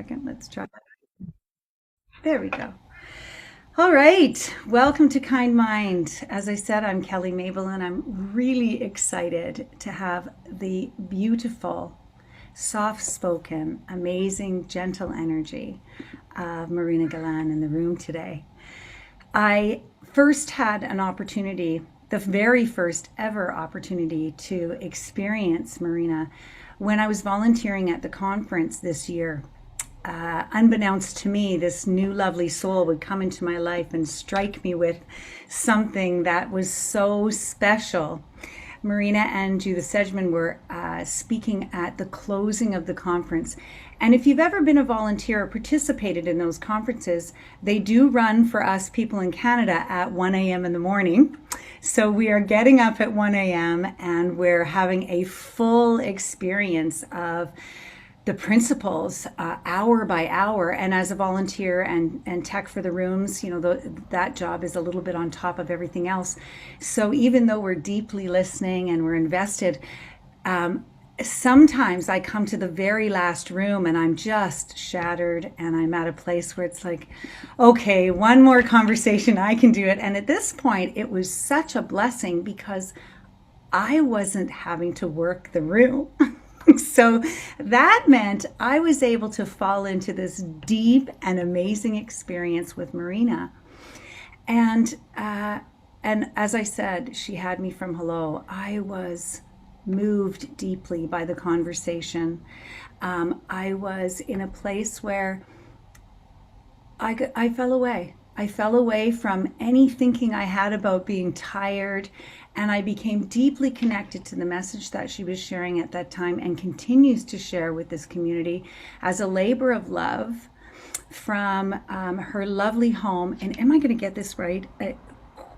second. Let's try. There we go. All right. Welcome to Kind Mind. As I said, I'm Kelly Mabel, and I'm really excited to have the beautiful, soft spoken, amazing, gentle energy of Marina Galan in the room today. I first had an opportunity, the very first ever opportunity to experience Marina when I was volunteering at the conference this year. Unbeknownst to me, this new lovely soul would come into my life and strike me with something that was so special. Marina and Judith Sedgman were speaking at the closing of the conference. And if you've ever been a volunteer or participated in those conferences, they do run for us people in Canada at 1 a.m. in the morning. So we are getting up at 1 a.m. and we're having a full experience of the principles hour by hour. And as a volunteer and tech for the rooms, that job is a little bit on top of everything else. So even though we're deeply listening and we're invested, sometimes I come to the very last room and I'm just shattered, and I'm at a place where it's like, okay, one more conversation, I can do it. And at this point, it was such a blessing because I wasn't having to work the room. So that meant I was able to fall into this deep and amazing experience with Marina. And as I said, she had me from hello. I was moved deeply by the conversation. I was in a place where I fell away. I fell away from any thinking I had about being tired, and I became deeply connected to the message that she was sharing at that time and continues to share with this community as a labor of love from her lovely home. And am I going to get this right?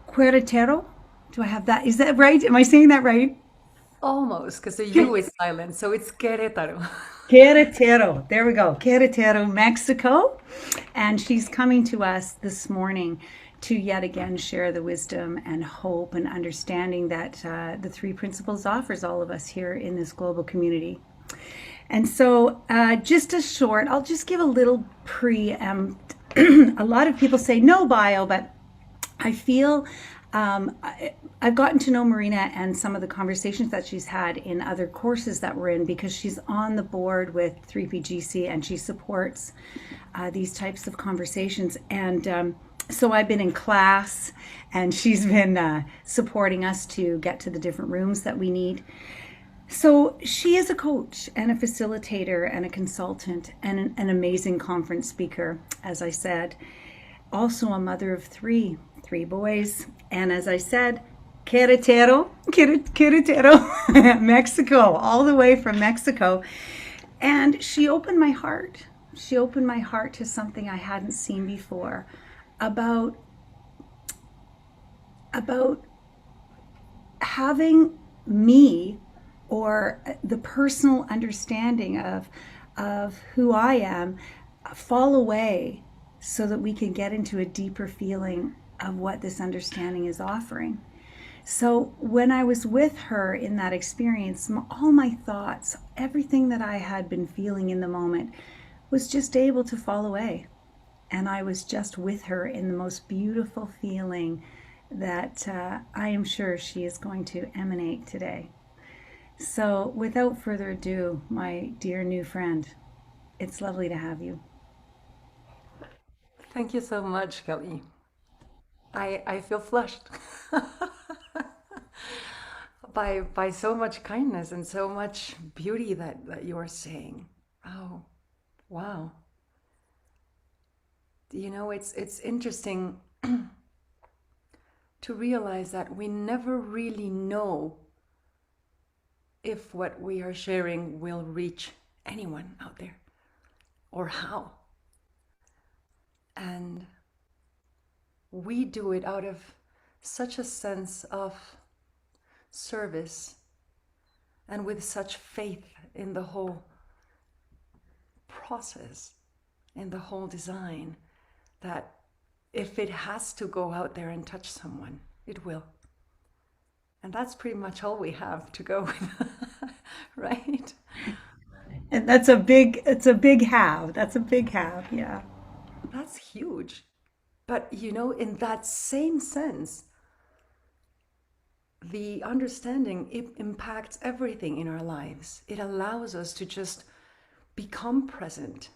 Queretaro? Do I have that? Is that right? Am I saying that right? Almost, because the U is silent, so it's Querétaro. Queretaro. There we go. Queretaro, Mexico. And she's coming to us this morning to yet again share the wisdom and hope and understanding that the three principles offers all of us here in this global community. And so, I'll just give a little preempt. A lot of people say no bio, but I feel I've gotten to know Marina and some of the conversations that she's had in other courses that we're in, because she's on the board with 3PGC and she supports these types of conversations. And so I've been in class and she's been supporting us to get to the different rooms that we need. So she is a coach and a facilitator and a consultant and an amazing conference speaker, as I said. Also a mother of three boys. And as I said, Querétaro, Mexico, all the way from Mexico. And she opened my heart. She opened my heart to something I hadn't seen before about having me, or the personal understanding of who I am, fall away so that we can get into a deeper feeling of what this understanding is offering. So when I was with her in that experience, all my thoughts, everything that I had been feeling in the moment was just able to fall away. And I was just with her in the most beautiful feeling that I am sure she is going to emanate today. So without further ado, my dear new friend, it's lovely to have you. Thank you so much, Kelly. I feel flushed by so much kindness and so much beauty that you are saying. Oh, wow. It's interesting to realize that we never really know if what we are sharing will reach anyone out there or how. And we do it out of such a sense of service and with such faith in the whole process, in the whole design, that if it has to go out there and touch someone, it will. And that's pretty much all we have to go with, right? And that's a big, it's a big have. That's a big have. Yeah. That's huge. But in that same sense, the understanding it impacts everything in our lives. It allows us to just become present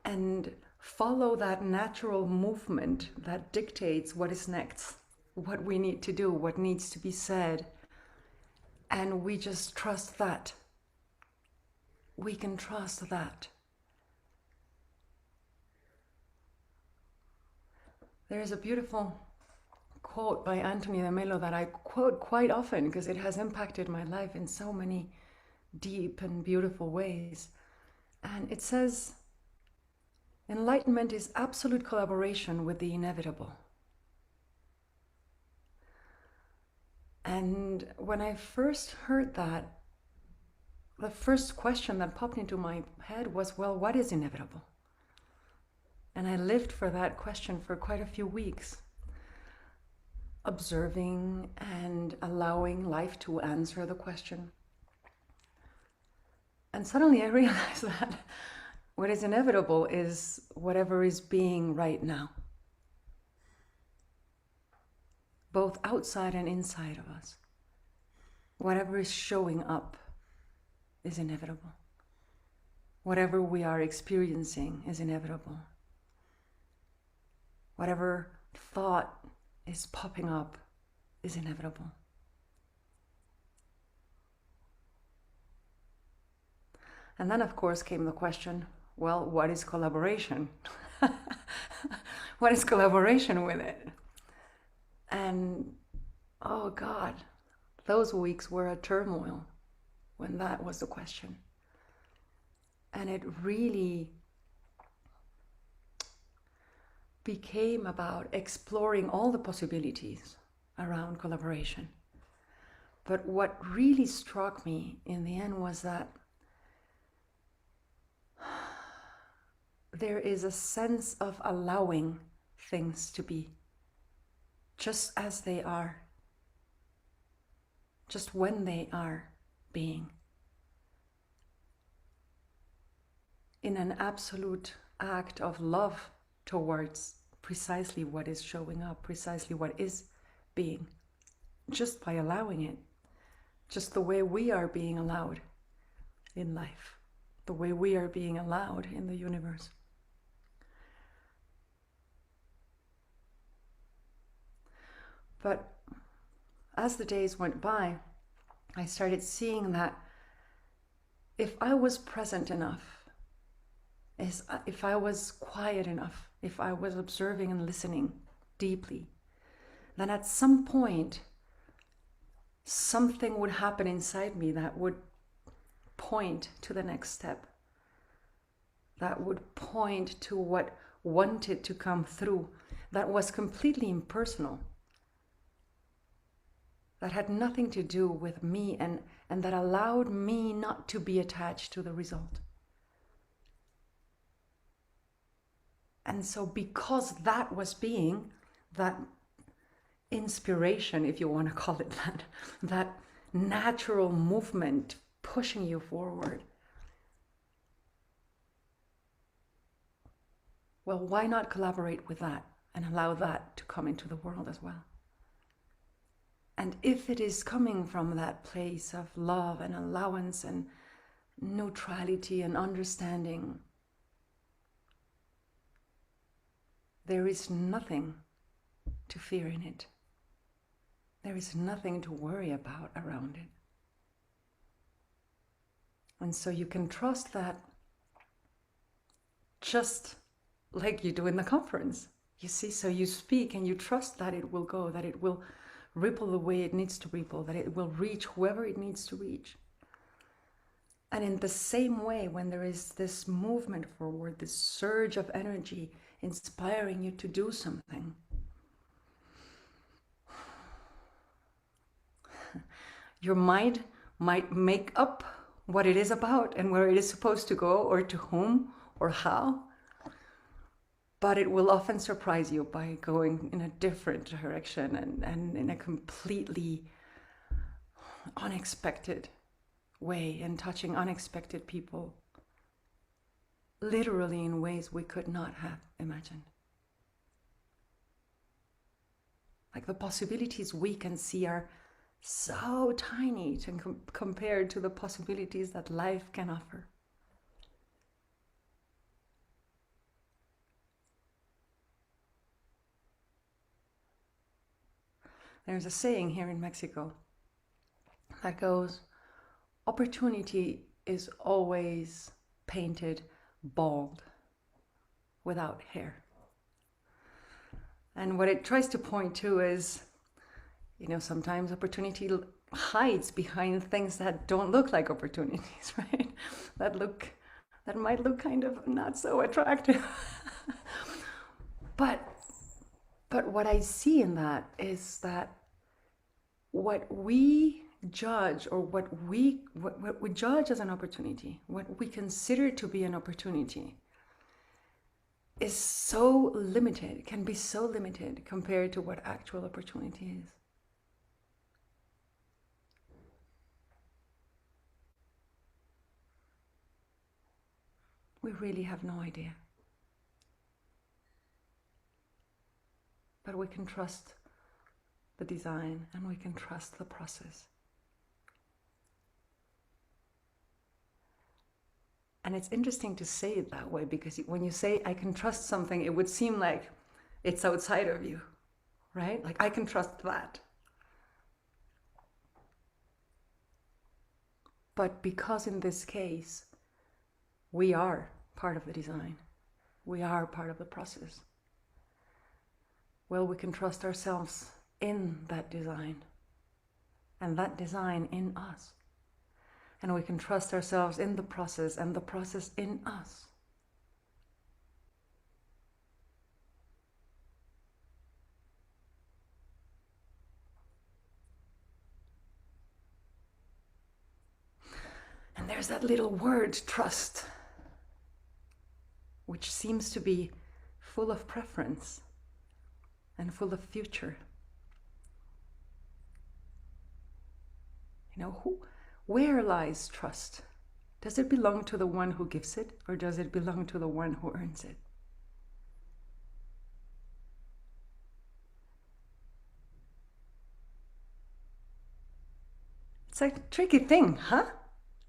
and follow that natural movement that dictates what is next, what we need to do, what needs to be said. And we just trust that. We can trust that. There's a beautiful quote by Anthony de Mello that I quote quite often because it has impacted my life in so many deep and beautiful ways. And it says, enlightenment is absolute collaboration with the inevitable. And when I first heard that, the first question that popped into my head was, well, what is inevitable? And I lived for that question for quite a few weeks, observing and allowing life to answer the question. And suddenly I realized that what is inevitable is whatever is being right now, both outside and inside of us. Whatever is showing up is inevitable. Whatever we are experiencing is inevitable. Whatever thought is popping up is inevitable. And then, of course, came the question, well, what is collaboration? What is collaboration with it? And, oh God, those weeks were a turmoil when that was the question. And it really became about exploring all the possibilities around collaboration. But what really struck me in the end was that there is a sense of allowing things to be just as they are, just when they are being, in an absolute act of love towards precisely what is showing up, precisely what is being, just by allowing it, just the way we are being allowed in life, the way we are being allowed in the universe. But as the days went by, I started seeing that if I was present enough, if I was quiet enough, if I was observing and listening deeply, then at some point, something would happen inside me that would point to the next step, that would point to what wanted to come through, that was completely impersonal, that had nothing to do with me, and that allowed me not to be attached to the result. And so because that was being, that inspiration, if you want to call it that natural movement pushing you forward, well, why not collaborate with that and allow that to come into the world as well? And if it is coming from that place of love and allowance and neutrality and understanding, there is nothing to fear in it. There is nothing to worry about around it. And so you can trust that, just like you do in the conference. You see, so you speak and you trust that it will go, that it will ripple the way it needs to ripple, that it will reach whoever it needs to reach. And in the same way, when there is this movement forward, this surge of energy inspiring you to do something, your mind might make up what it is about and where it is supposed to go, or to whom or how, but it will often surprise you by going in a different direction and in a completely unexpected way, and touching unexpected people literally in ways we could not have imagined. Like the possibilities we can see are so tiny compared to the possibilities that life can offer. There's a saying here in Mexico that goes, opportunity is always painted bald without hair. And what it tries to point to is, sometimes opportunity hides behind things that don't look like opportunities, right? That might look kind of not so attractive. But what I see in that is that what we judge, or what we judge as an opportunity, what we consider to be an opportunity, is so limited, can be so limited compared to what actual opportunity is. We really have no idea. But we can trust the design, and we can trust the process. And it's interesting to say it that way, because when you say I can trust something, it would seem like it's outside of you, right? Like I can trust that. But because in this case, we are part of the design, we are part of the process, well, we can trust ourselves in that design, and that design in us. And we can trust ourselves in the process, and the process in us. And there's that little word, trust, which seems to be full of preference and full of future. Where lies trust? Does it belong to the one who gives it, or does it belong to the one who earns it? It's a tricky thing, huh?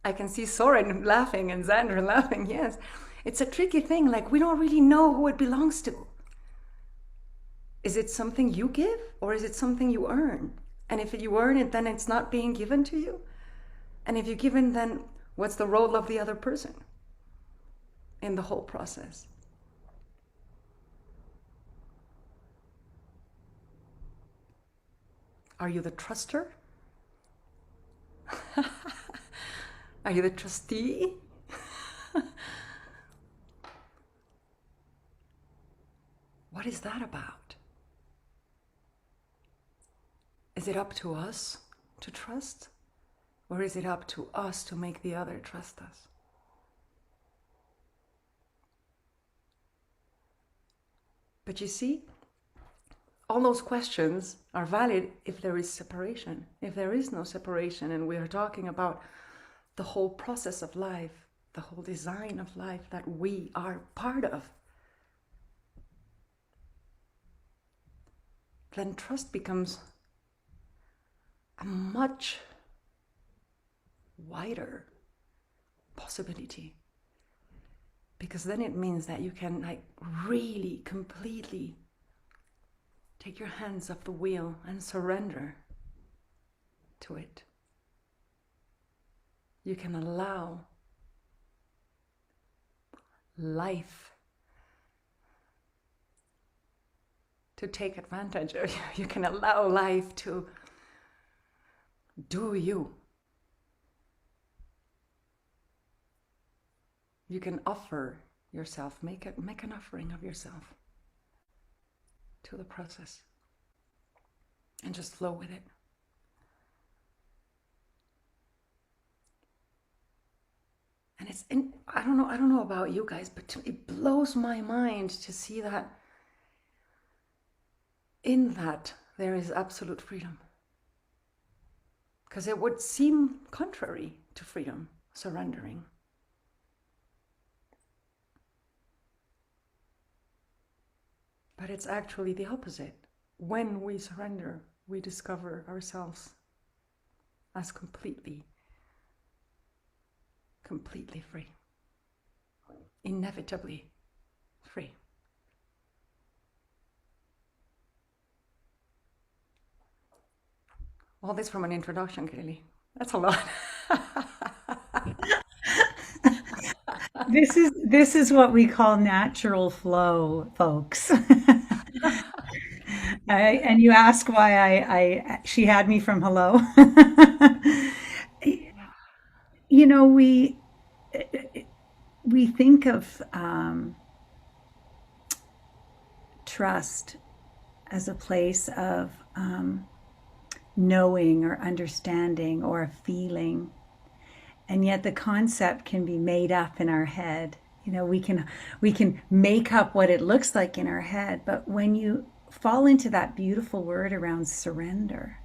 I can see Soren laughing and Xander laughing, yes. It's a tricky thing, like we don't really know who it belongs to. Is it something you give, or is it something you earn? And if you earn it, then it's not being given to you? And if you're given, then what's the role of the other person in the whole process? Are you the truster? Are you the trustee? What is that about? Is it up to us to trust? Or is it up to us to make the other trust us? But you see, all those questions are valid if there is separation. If there is no separation, and we are talking about the whole process of life, the whole design of life that we are part of, then trust becomes a much wider possibility. Because then it means that you can really completely take your hands off the wheel and surrender to it. You can allow life to take advantage of you. You can allow life to do you. You can offer yourself, make an offering of yourself to the process, and just flow with it. And I don't know about you guys, but it blows my mind to see that in that there is absolute freedom. Because it would seem contrary to freedom, surrendering. But it's actually the opposite. When we surrender, we discover ourselves as completely free, inevitably free. All this from an introduction, Kaylee. That's a lot. This is what we call natural flow, folks. And you ask why she had me from hello. You know, we think of trust as a place of knowing or understanding or a feeling, and yet the concept can be made up in our head. You know, we can make up what it looks like in our head, but when you fall into that beautiful word around surrender,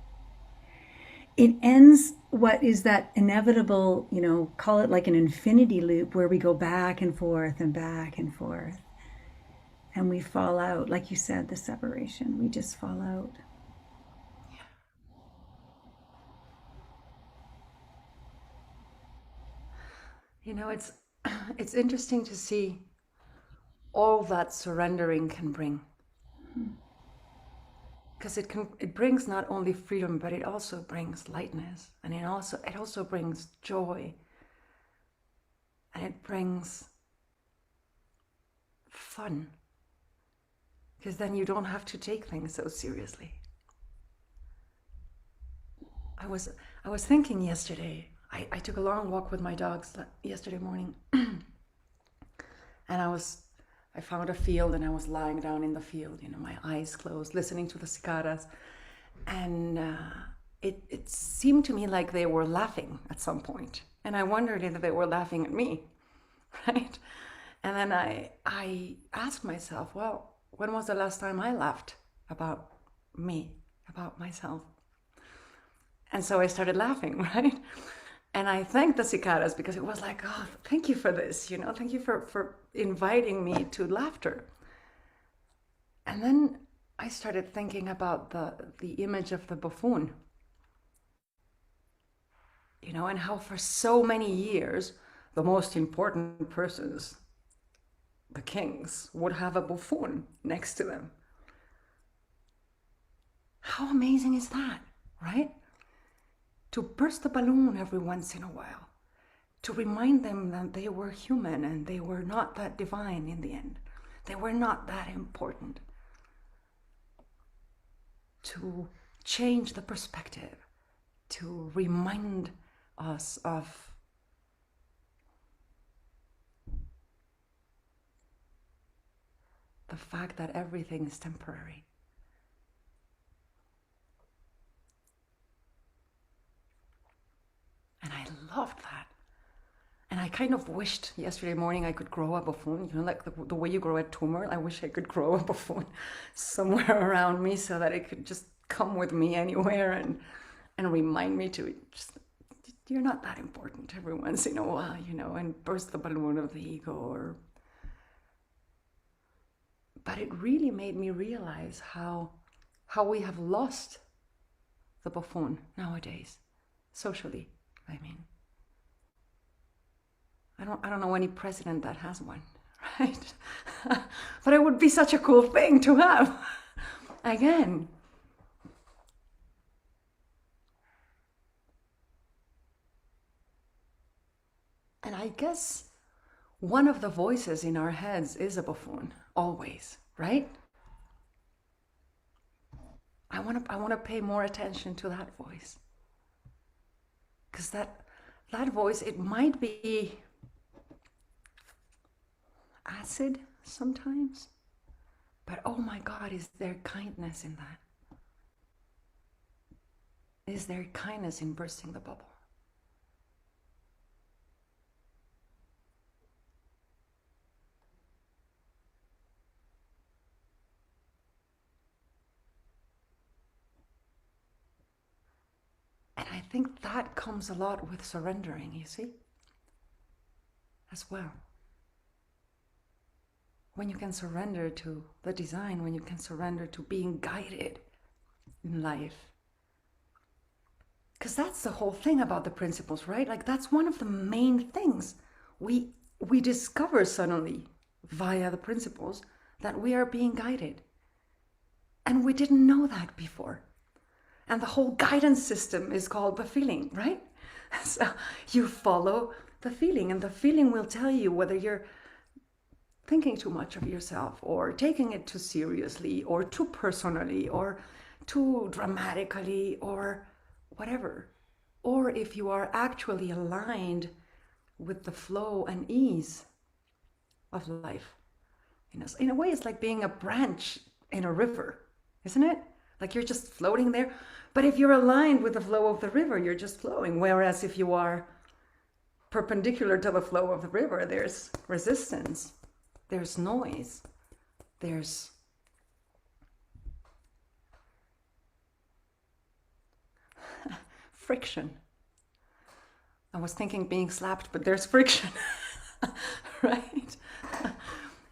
it ends what is that inevitable, call it like an infinity loop where we go back and forth and back and forth, and we fall out. Like you said, the separation, we just fall out. You know, it's interesting to see all that surrendering can bring. Because it brings not only freedom, but it also brings lightness, and it also brings joy, and it brings fun, because then you don't have to take things so seriously. I was I was thinking yesterday. I took a long walk with my dogs yesterday morning, and I found a field, and I was lying down in the field, my eyes closed, listening to the cicadas, and it seemed to me like they were laughing at some point, and I wondered if they were laughing at me, right? And then I asked myself, well, when was the last time I laughed about me, about myself? And so I started laughing, right? And I thanked the cicadas because it was like, oh, thank you for this, thank you for inviting me to laughter. And then I started thinking about the image of the buffoon, and how for so many years, the most important persons, the kings, would have a buffoon next to them. How amazing is that, right? To burst the balloon every once in a while, to remind them that they were human and they were not that divine in the end. They were not that important. To change the perspective, to remind us of the fact that everything is temporary. And I loved that. And I kind of wished yesterday morning I could grow a buffoon, like the way you grow a tumor. I wish I could grow a buffoon somewhere around me so that it could just come with me anywhere and remind me to just, you're not that important every once in a while, and burst the balloon of the ego. But it really made me realize how we have lost the buffoon nowadays, socially, I mean. I don't know any president that has one, right? But it would be such a cool thing to have. Again. And I guess one of the voices in our heads is a buffoon, always, right? I want to pay more attention to that voice. Because that voice, it might be acid sometimes, but oh my God, is there kindness in that? Is there kindness in bursting the bubble? And I think that comes a lot with surrendering, you see, as well. when you can surrender to the design, when you can surrender to being guided in life. Because that's the whole thing about the principles, right? Like that's one of the main things we discover suddenly via the principles, that we are being guided. And we didn't know that before. And the whole guidance system is called the feeling, right? So you follow the feeling, and the feeling will tell you whether you're thinking too much of yourself, or taking it too seriously, or too personally, or too dramatically, or whatever. Or if you are actually aligned with the flow and ease of life. In a way, it's like being a branch in a river, isn't it? Like you're just floating there. But if you're aligned with the flow of the river, you're just flowing. Whereas if you are perpendicular to the flow of the river, there's resistance, there's noise, there's friction. I was thinking being slapped, but there's friction, right?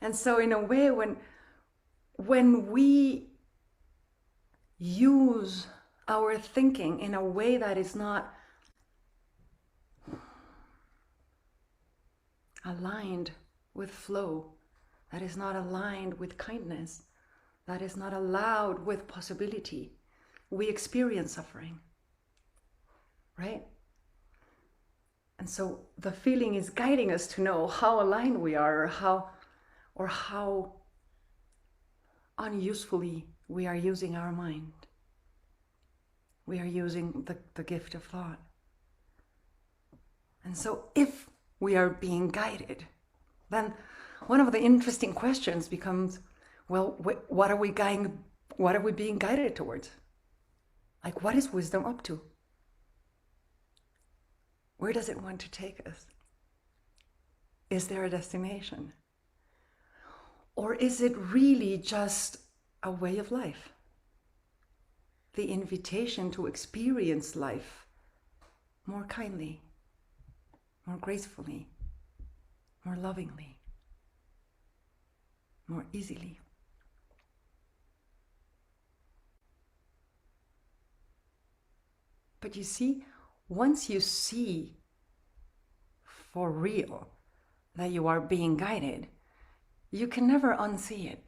And so in a way, when we use our thinking in a way that is not aligned with flow, that is not aligned with kindness, that is not allowed with possibility, we experience suffering, right? And so the feeling is guiding us to know how aligned we are, or how unusefully we are using our mind. We are using the gift of thought. And so if we are being guided, then one of the interesting questions becomes, well, what are we being guided towards? Like, what is wisdom up to? Where does it want to take us? Is there a destination? Or is it really just a way of life? The invitation to experience life more kindly, more gracefully, more lovingly, more easily. But you see, once you see for real that you are being guided, you can never unsee it.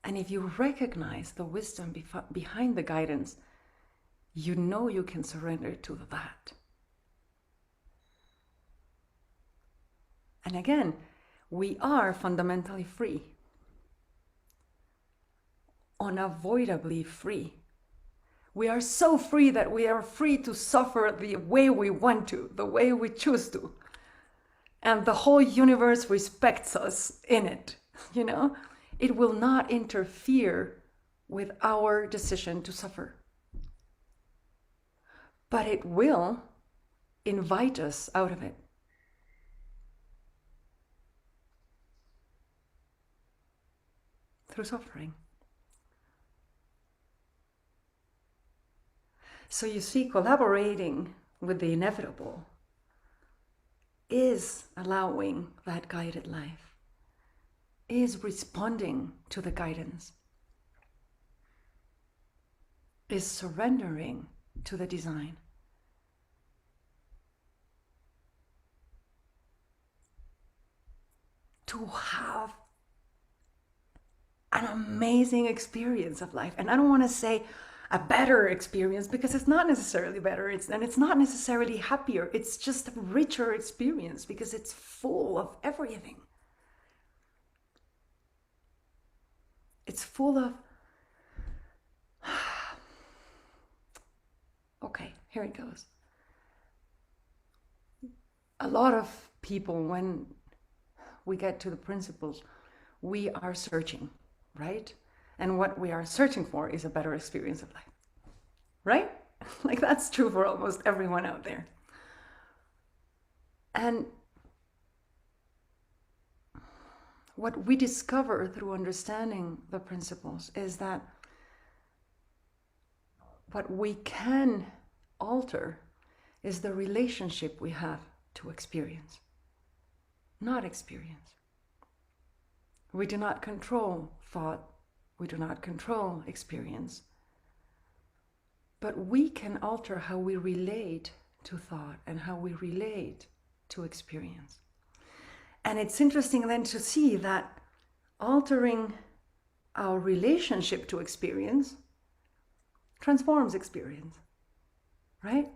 And if you recognize the wisdom behind the guidance, you know you can surrender to that. And again, we are fundamentally free, unavoidably free. We are so free that we are free to suffer the way we want to, the way we choose to. And the whole universe respects us in it, you know? It will not interfere with our decision to suffer. But it will invite us out of it. Through suffering. So you see, collaborating with the inevitable is allowing that guided life, is responding to the guidance, is surrendering to the design. To have an amazing experience of life. And I don't want to say a better experience, because it's not necessarily better, and it's not necessarily happier. It's just a richer experience because it's full of everything. It's full of... Okay, here it goes. A lot of people, when we get to the principles, we are searching, right? And what we are searching for is a better experience of life, right? Like that's true for almost everyone out there. And what we discover through understanding the principles is that what we can alter is the relationship we have to experience, not experience. We do not control thought. We do not control experience. But we can alter how we relate to thought and how we relate to experience. And it's interesting then to see that altering our relationship to experience transforms experience, right?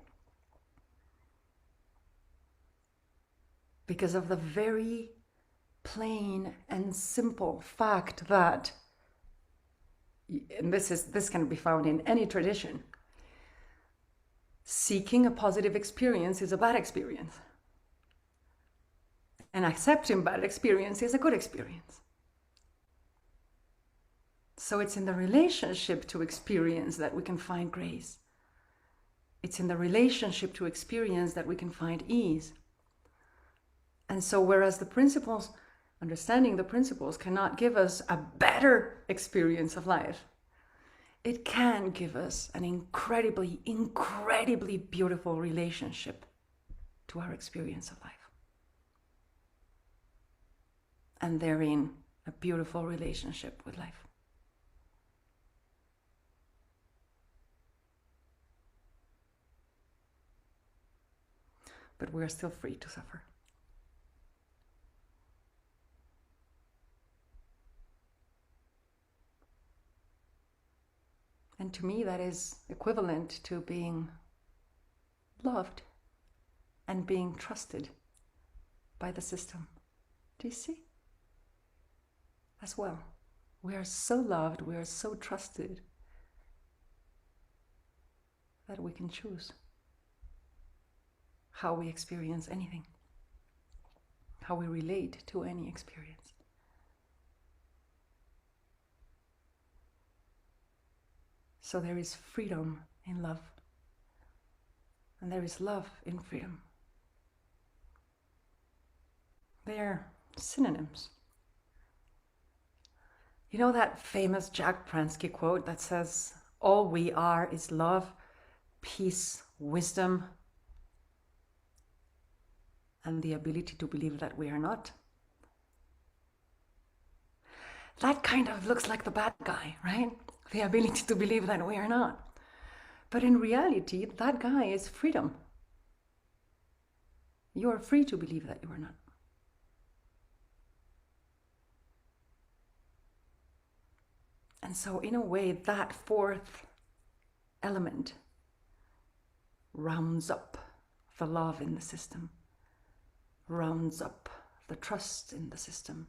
Because of the very plain and simple fact that, and this can be found in any tradition, seeking a positive experience is a bad experience. And accepting bad experience is a good experience. So it's in the relationship to experience that we can find grace. It's in the relationship to experience that we can find ease. And so whereas the principles, understanding the principles cannot give us a better experience of life, it can give us an incredibly, incredibly beautiful relationship to our experience of life. And therein, a beautiful relationship with life. But we're still free to suffer. And to me, that is equivalent to being loved and being trusted by the system. Do you see? As well, we are so loved, we are so trusted that we can choose how we experience anything, how we relate to any experience. So there is freedom in love, and there is love in freedom. They are synonyms. You know that famous Jack Pransky quote that says, "All we are is love, peace, wisdom, and the ability to believe that we are not"? That kind of looks like the bad guy, right? The ability to believe that we are not. But in reality, that guy is freedom. You are free to believe that you are not. And so in a way, that fourth element rounds up the love in the system, rounds up the trust in the system.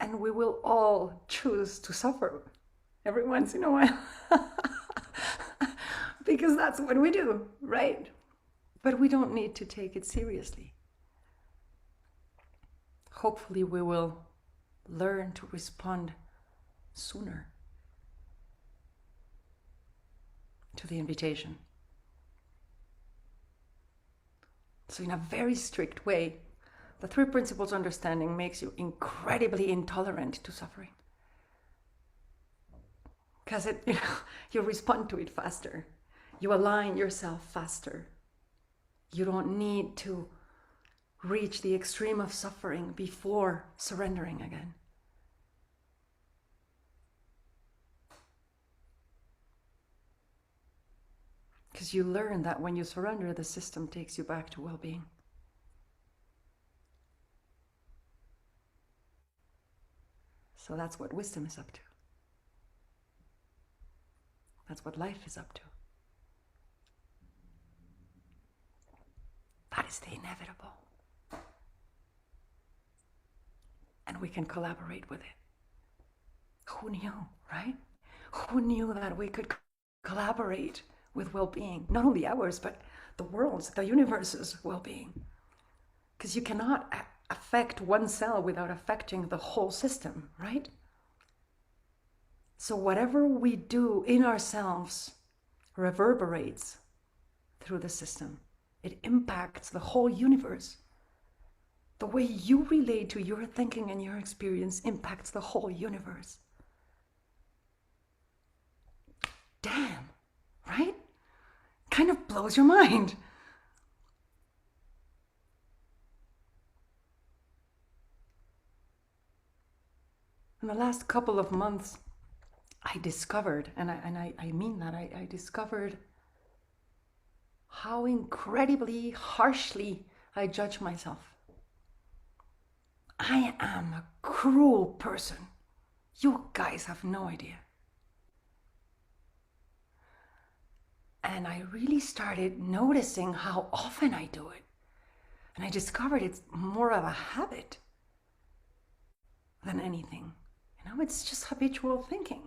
And we will all choose to suffer every once in a while. Because that's what we do, right? But we don't need to take it seriously. Hopefully we will learn to respond sooner to the invitation. So in a very strict way, the three principles understanding makes you incredibly intolerant to suffering. Because you respond to it faster. You align yourself faster. You don't need to reach the extreme of suffering before surrendering again. Because you learn that when you surrender, the system takes you back to well-being. So that's what wisdom is up to. That's what life is up to. That is the inevitable. And we can collaborate with it. Who knew, right? Who knew that we could collaborate with well-being? Not only ours, but the world's, the universe's well-being. Because you cannot affect one cell without affecting the whole system, right? So whatever we do in ourselves reverberates through the system. It impacts the whole universe. The way you relate to your thinking and your experience impacts the whole universe. Damn, right? Kind of blows your mind. In the last couple of months, I discovered, and I mean that, I discovered how incredibly harshly I judge myself. I am a cruel person. You guys have no idea. And I really started noticing how often I do it. And I discovered it's more of a habit than anything. You know, it's just habitual thinking,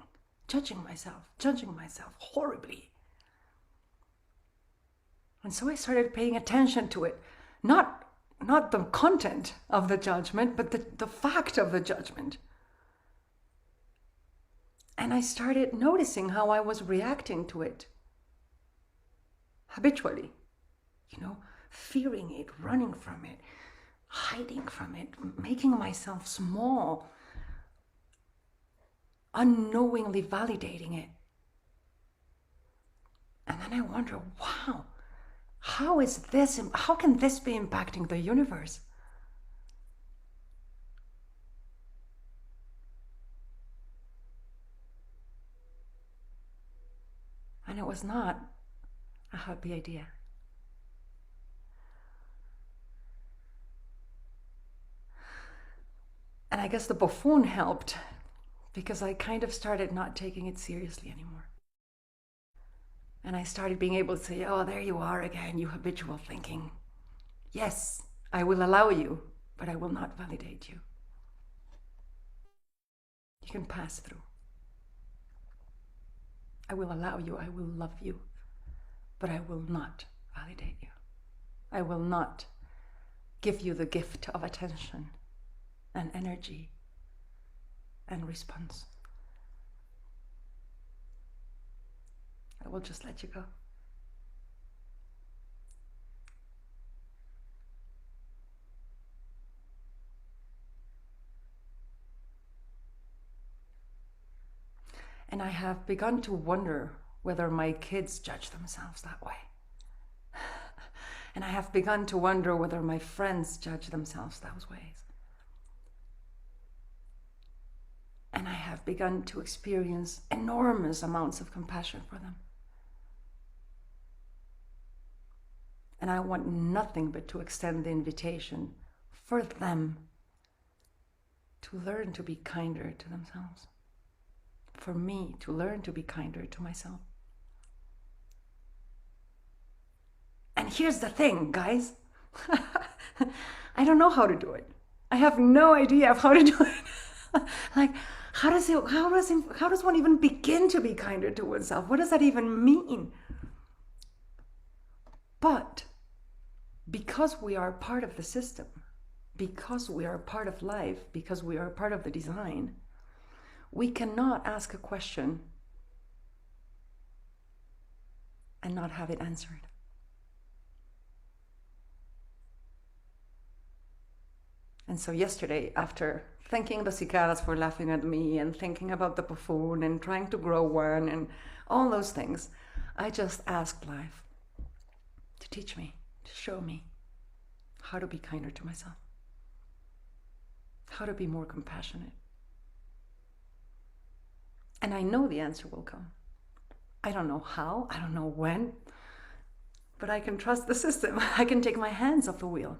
judging myself horribly. And so I started paying attention to it. Not the content of the judgment, but the fact of the judgment. And I started noticing how I was reacting to it habitually, you know, fearing it, running from it, hiding from it, making myself small, unknowingly validating it. And then I wonder, wow, how can this be impacting the universe? And it was not a happy idea. And I guess the buffoon helped, because I kind of started not taking it seriously anymore. And I started being able to say, oh, there you are again, you habitual thinking. Yes, I will allow you, but I will not validate you. You can pass through. I will allow you, I will love you, but I will not validate you. I will not give you the gift of attention and energy and response. I will just let you go. And I have begun to wonder whether my kids judge themselves that way. And I have begun to wonder whether my friends judge themselves those ways. And I have begun to experience enormous amounts of compassion for them. And I want nothing but to extend the invitation for them to learn to be kinder to themselves. For me to learn to be kinder to myself. And here's the thing, guys. I don't know how to do it. I have no idea of how to do it. Like, how does one even begin to be kinder to oneself? What does that even mean? But because we are part of the system, because we are part of life, because we are part of the design, we cannot ask a question and not have it answered. And so yesterday, after thanking the cicadas for laughing at me and thinking about the buffoon and trying to grow one and all those things, I just asked life to teach me, to show me how to be kinder to myself, how to be more compassionate. And I know the answer will come. I don't know how, I don't know when, but I can trust the system. I can take my hands off the wheel.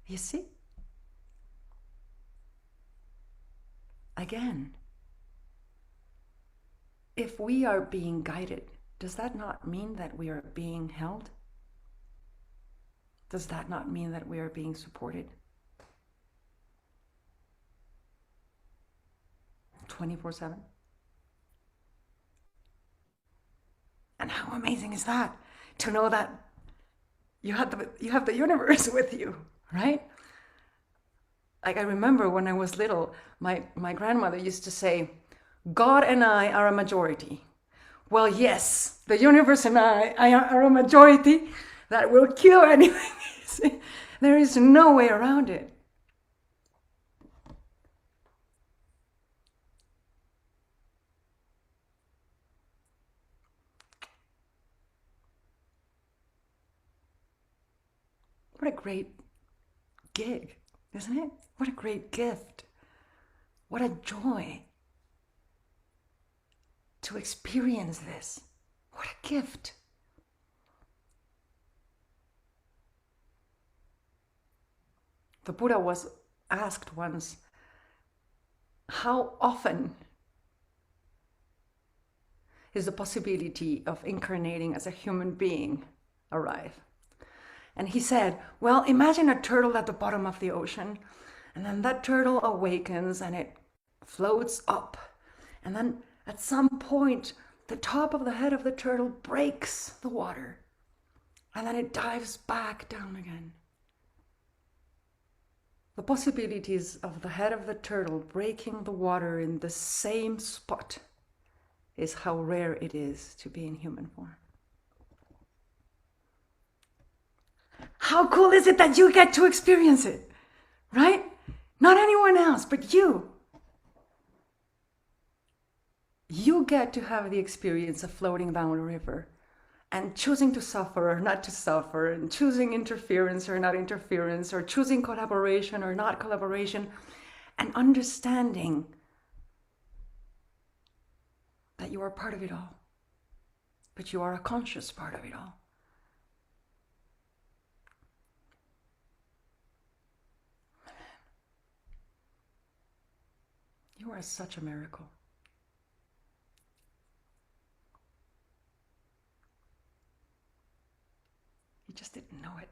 You see? Again, if we are being guided, does that not mean that we are being held? Does that not mean that we are being supported? 24/7? And how amazing is that? To know that you have the universe with you, right? Like, I remember when I was little, my grandmother used to say, God and I are a majority. Well, yes, the universe and I are a majority that will kill anything. There is no way around it. What a great gig, isn't it? What a great gift. What a joy to experience this. What a gift. The Buddha was asked once, how often is the possibility of incarnating as a human being arrive? And he said, well, imagine a turtle at the bottom of the ocean, and then that turtle awakens and it floats up. And then at some point, the top of the head of the turtle breaks the water, and then it dives back down again. The possibilities of the head of the turtle breaking the water in the same spot is how rare it is to be in human form. How cool is it that you get to experience it, right? Not anyone else, but you. You get to have the experience of floating down a river and choosing to suffer or not to suffer, and choosing interference or not interference, or choosing collaboration or not collaboration, and understanding that you are part of it all, but you are a conscious part of it all. You are such a miracle. You just didn't know it.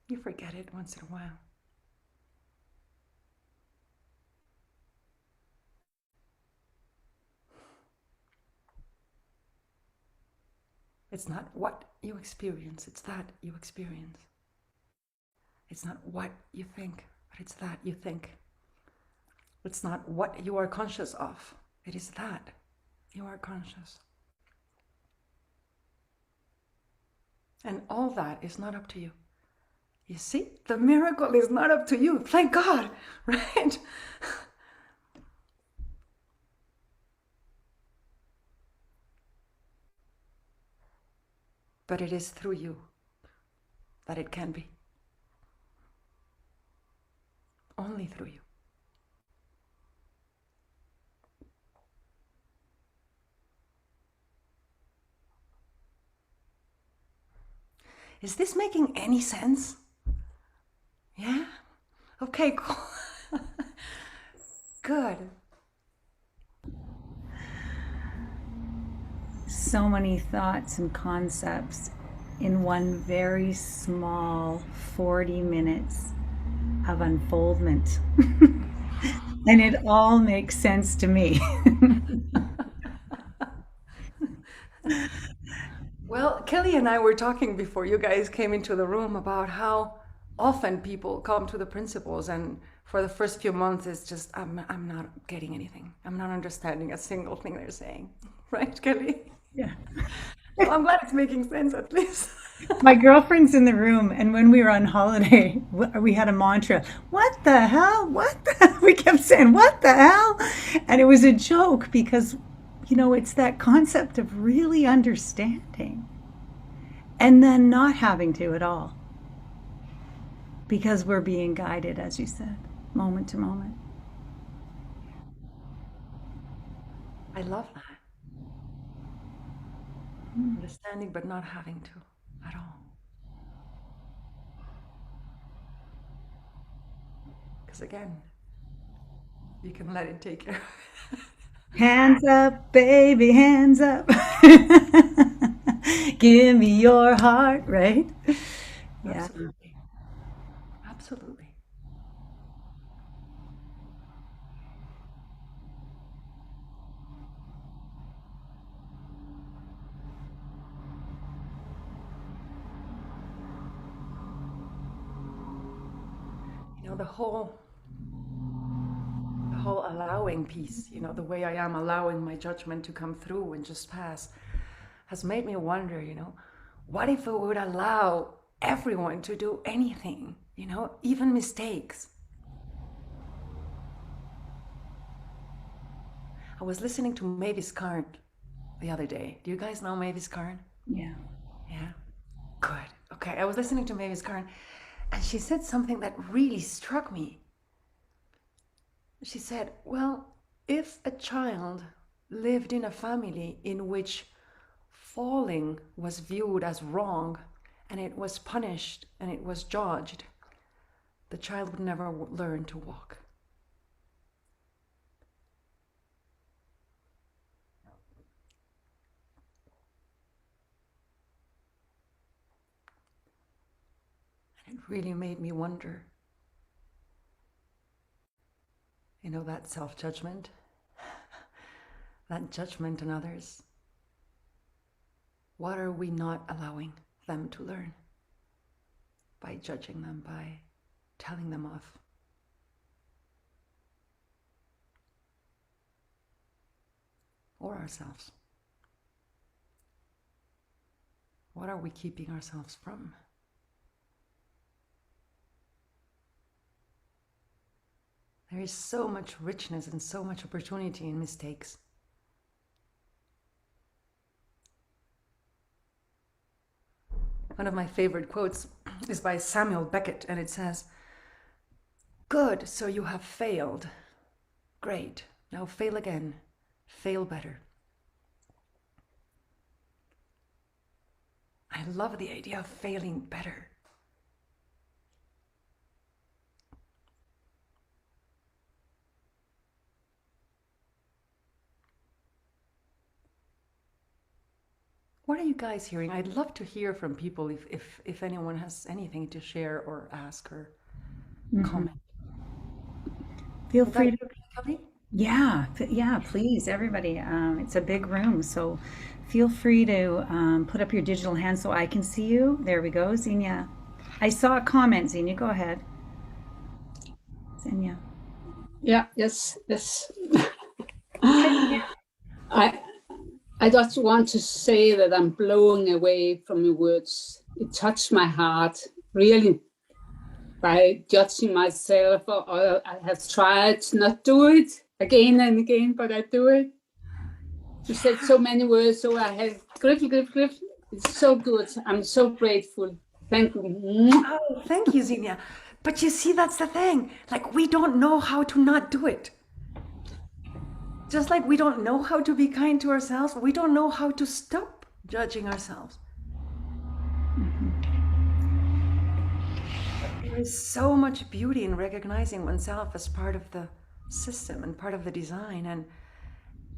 You forget it once in a while. It's not what you experience, it's that you experience. It's not what you think, but it's that you think. It's not what you are conscious of, it is that you are conscious. And all that is not up to you. You see, the miracle is not up to you. Thank God, right? But it is through you that it can be. Only through you. Is this making any sense? Yeah? Okay, cool. Good. So many thoughts and concepts in one very small 40 minutes of unfoldment. And it all makes sense to me. Well, Kelly and I were talking before you guys came into the room about how often people come to the principles, and for the first few months it's just I'm not getting anything. I'm not understanding a single thing they're saying. Right, Kelly? Yeah. Well, I'm glad it's making sense at least. My girlfriend's in the room, and when we were on holiday, we had a mantra, what the hell? What the hell? We kept saying, what the hell? And it was a joke because, it's that concept of really understanding and then not having to at all because we're being guided, as you said, moment to moment. I love that. Understanding but not having to at all. Because again, you can let it take care of it. Hands up, baby, hands up. Give me your heart, right? Yeah. Absolutely. Absolutely. You know, the whole allowing piece, the way I am allowing my judgment to come through and just pass, has made me wonder, what if we would allow everyone to do anything, even mistakes? I was listening to Mavis Karn the other day. Do you guys know Mavis Karn? Yeah. Yeah. Good. I was listening to Mavis Karn, and she said something that really struck me. She said, well, if a child lived in a family in which falling was viewed as wrong and it was punished and it was judged, the child would never learn to walk. And it really made me wonder, that self-judgment, that judgment on others. What are we not allowing them to learn by judging them, by telling them off? Or ourselves? What are we keeping ourselves from? There is so much richness and so much opportunity in mistakes. One of my favorite quotes is by Samuel Beckett, and it says, "Good, so you have failed. Great, now fail again. Fail better." I love the idea of failing better. What are you guys hearing? I'd love to hear from people if anyone has anything to share or ask or comment. Feel Would that free be to, okay, Kelly? yeah, please, everybody. It's a big room, so feel free to put up your digital hand so I can see you. There we go, Xenia. I saw a comment, Xenia. Go ahead. Xenia. Yeah, yes. I I just want to say that I'm blown away from your words. It touched my heart, really, by judging myself. Or I have tried to not do it again and again, but I do it. You said so many words, so I had grip. It's so good. I'm so grateful. Thank you. Oh, thank you, Xenia. But you see, that's the thing. Like, we don't know how to not do it. Just like we don't know how to be kind to ourselves, we don't know how to stop judging ourselves. There is so much beauty in recognizing oneself as part of the system and part of the design,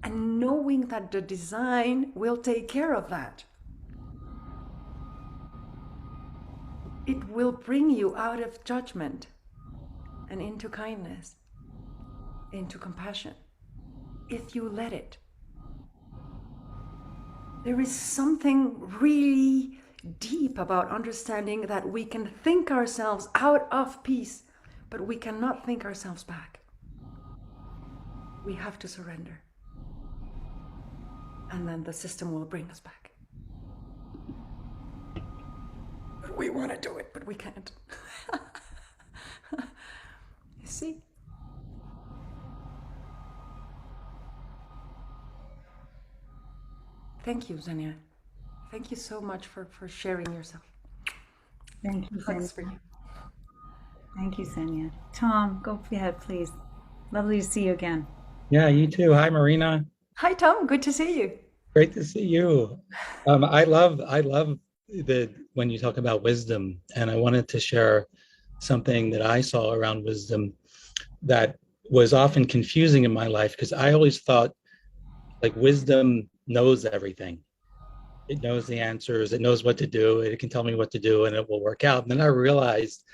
and knowing that the design will take care of that. It will bring you out of judgment and into kindness, into compassion, if you let it. There is something really deep about understanding that we can think ourselves out of peace, but we cannot think ourselves back. We have to surrender. And then the system will bring us back. But we want to do it, but we can't. You see? Thank you, Xenia. Thank you so much for sharing yourself. Thank you, Xenia. Hugs for you. Thank you, Xenia. Tom, go ahead, please. Lovely to see you again. Yeah, you too. Hi, Marina. Hi, Tom. Good to see you. Great to see you. I love the when you talk about wisdom, and I wanted to share something that I saw around wisdom that was often confusing in my life because I always thought like wisdom knows everything. It knows the answers, it knows what to do, it can tell me what to do, and it will work out. And then I realized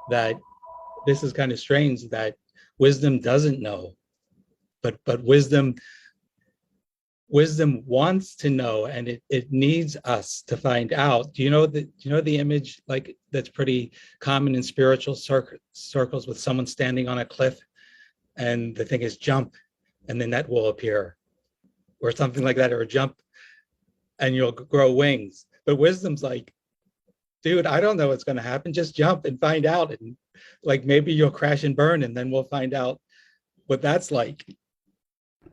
that this is kind of strange that wisdom doesn't know, but wisdom wants to know, and it needs us to find out. Do you know the image like that's pretty common in spiritual circles with someone standing on a cliff and the thing is jump and then that will appear or something like that, or jump and you'll grow wings. But wisdom's like, dude, I don't know what's going to happen, just jump and find out, and like maybe you'll crash and burn and then we'll find out what that's like.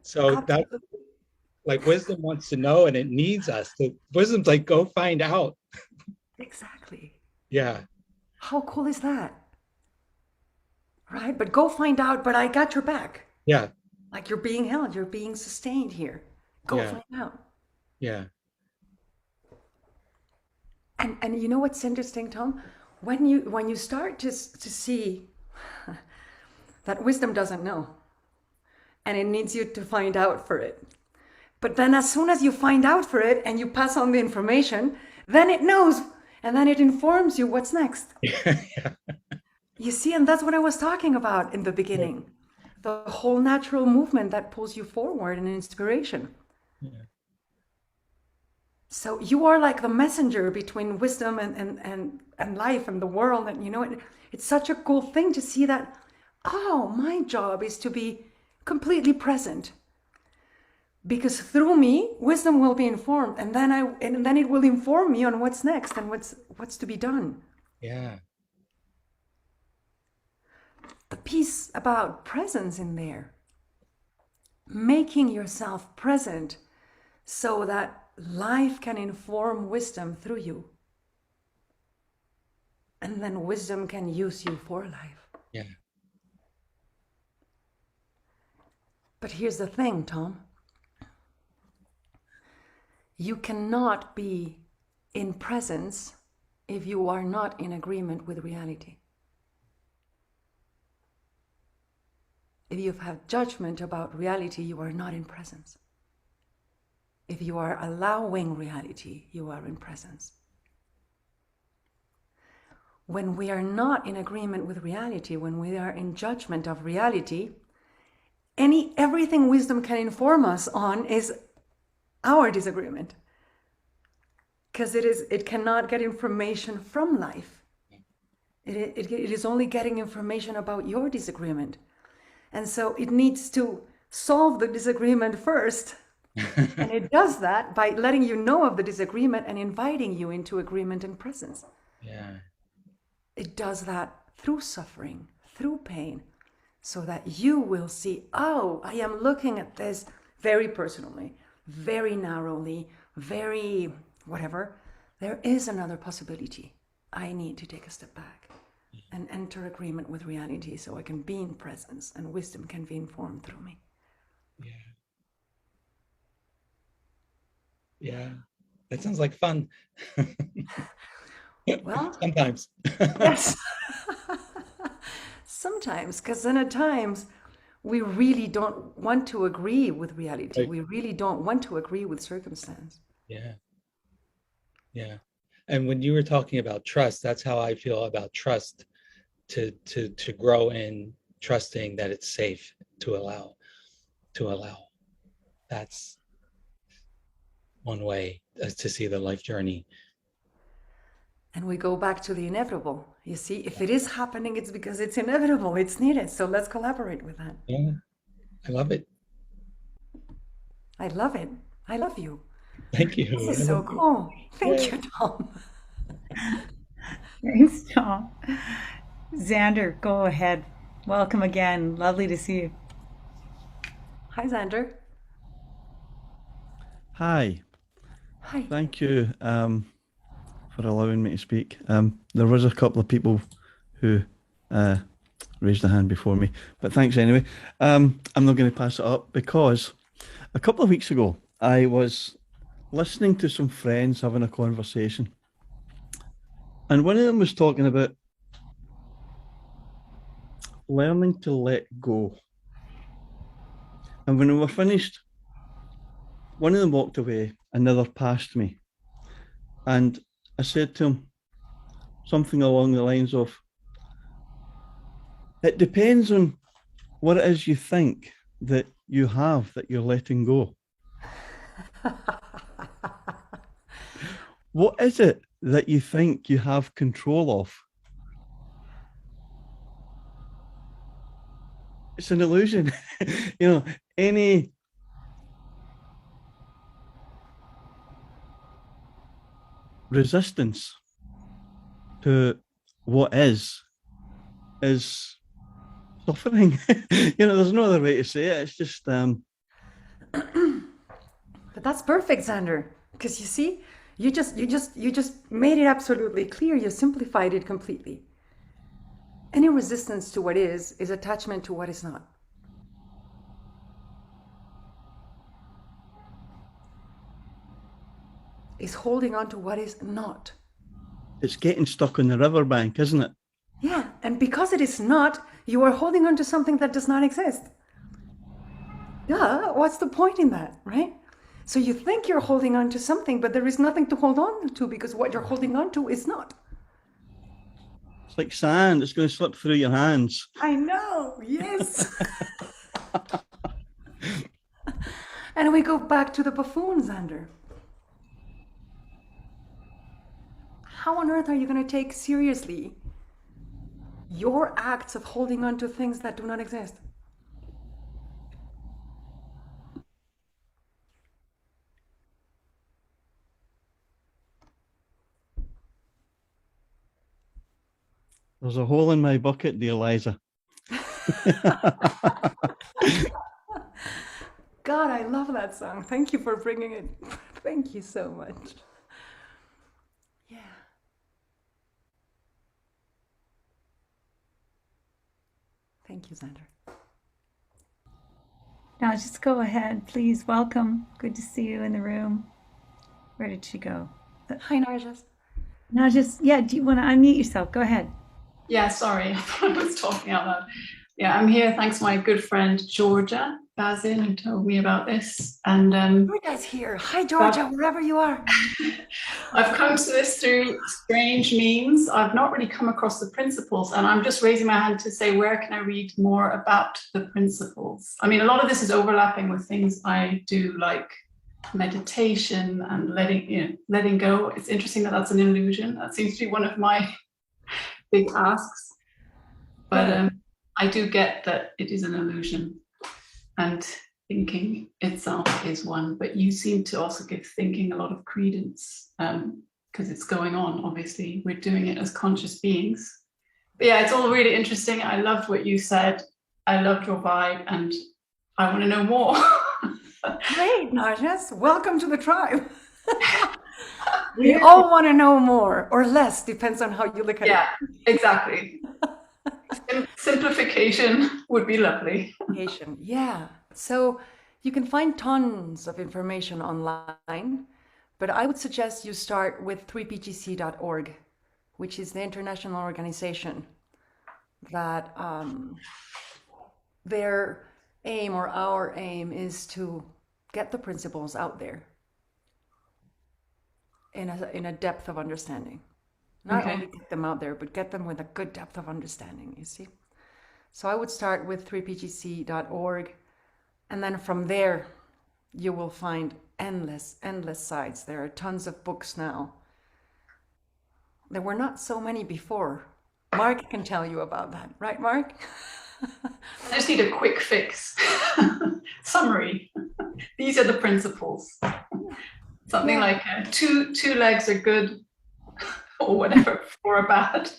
So that, Absolutely. like, wisdom wants to know and it needs us to. Wisdom's like, go find out. Exactly. Yeah. How cool is that? Right? But go find out, but I got your back. Yeah. Like you're being held, you're being sustained here. Go Yeah. find out. Yeah. And you know what's interesting, Tom? When you start to see that wisdom doesn't know and it needs you to find out for it. But then as soon as you find out for it and you pass on the information, then it knows and then it informs you what's next. Yeah. You see, and that's what I was talking about in the beginning. The whole natural movement that pulls you forward and inspiration. Yeah. So you are like the messenger between wisdom and life and the world. And it's such a cool thing to see that, oh, my job is to be completely present. Because through me, wisdom will be informed, and then it will inform me on what's next and what's to be done. Yeah. The piece about presence in there, making yourself present so that life can inform wisdom through you. And then wisdom can use you for life. Yeah. But here's the thing, Tom. You cannot be in presence if you are not in agreement with reality. If you have judgment about reality, you are not in presence. If you are allowing reality, you are in presence. When we are not in agreement with reality, when we are in judgment of reality, everything wisdom can inform us on is our disagreement. Because it cannot get information from life. It is only getting information about your disagreement. And so it needs to solve the disagreement first. And it does that by letting you know of the disagreement and inviting you into agreement and presence. Yeah. It does that through suffering, through pain, so that you will see, oh, I am looking at this very personally, very narrowly, very whatever. There is another possibility. I need to take a step back and enter agreement with reality so I can be in presence and wisdom can be informed through me. Yeah. Yeah. That sounds like fun. Well, Sometimes. yes. Sometimes, because then at times we really don't want to agree with reality. Right. We really don't want to agree with circumstance. Yeah. Yeah. And when you were talking about trust, that's how I feel about trust, to grow in trusting that it's safe to allow. That's one way to see the life journey. And we go back to the inevitable. You see, if it is happening, it's because it's inevitable. It's needed. So let's collaborate with that. Yeah. I love it. I love it. I love you. Thank you. This is so cool. Thank you, Tom. Thanks, Tom. Xander, go ahead. Welcome again. Lovely to see you. Hi, Xander. Hi, Hi. thank you for allowing me to speak. There was a couple of people who uh, raised a hand before me, but thanks anyway. I'm not going to pass it up because a couple of weeks ago I was listening to some friends having a conversation, and one of them was talking about learning to let go. And when we were finished, one of them walked away, another passed me. And I said to him something along the lines of, it depends on what it is you think that you have that you're letting go. What is it that you think you have control of? It's an illusion. Any resistance to what is suffering. There's no other way to say it. It's just But that's perfect, Xander. Because you see, You just made it absolutely clear. You simplified it completely. Any resistance to what is attachment to what is not. Is holding on to what is not. It's getting stuck on the riverbank, isn't it? Yeah, and because it is not, you are holding on to something that does not exist. Duh, what's the point in that, right? So you think you're holding on to something, but there is nothing to hold on to because what you're holding on to is not. It's like sand. It's going to slip through your hands. I know, yes. And we go back to the buffoon, Xander. How on earth are you going to take seriously your acts of holding on to things that do not exist? There's a hole in my bucket, dear Liza. God, I love that song. Thank you for bringing it. Thank you so much. Yeah. Thank you, Xander. Now just go ahead, please. Welcome. Good to see you in the room. Where did she go? Hi, Narjas. Now just, yeah, do you want to unmute yourself? Go ahead. Yeah, sorry, I thought I was talking out loud. Yeah, I'm here thanks to my good friend Georgia Bazin, who told me about this. And Georgia's here. Hi, Georgia, wherever you are. I've come to this through strange means. I've not really come across the principles, and I'm just raising my hand to say, where can I read more about the principles? I mean, a lot of this is overlapping with things I do, like meditation and letting go. It's interesting that that's an illusion. That seems to be one of my big asks, but I do get that it is an illusion, and thinking itself is one. But you seem to also give thinking a lot of credence, because it's going on. Obviously, we're doing it as conscious beings. But yeah, it's all really interesting. I loved what you said. I loved your vibe, and I want to know more. Great, Narjas. Welcome to the tribe. We all want to know more or less, depends on how you look at it. Yeah, exactly. Simplification would be lovely. Yeah. So you can find tons of information online, but I would suggest you start with 3pgc.org, which is the international organization that their aim, or our aim, is to get the principles out there in a depth of understanding. Not only get them out there, but get them with a good depth of understanding, you see? So I would start with 3pgc.org, and then from there, you will find endless sites. There are tons of books now. There were not so many before. Mark can tell you about that, right, Mark? I just need a quick fix. Summary. These are the principles. Something like two legs are good, or whatever, for a bad.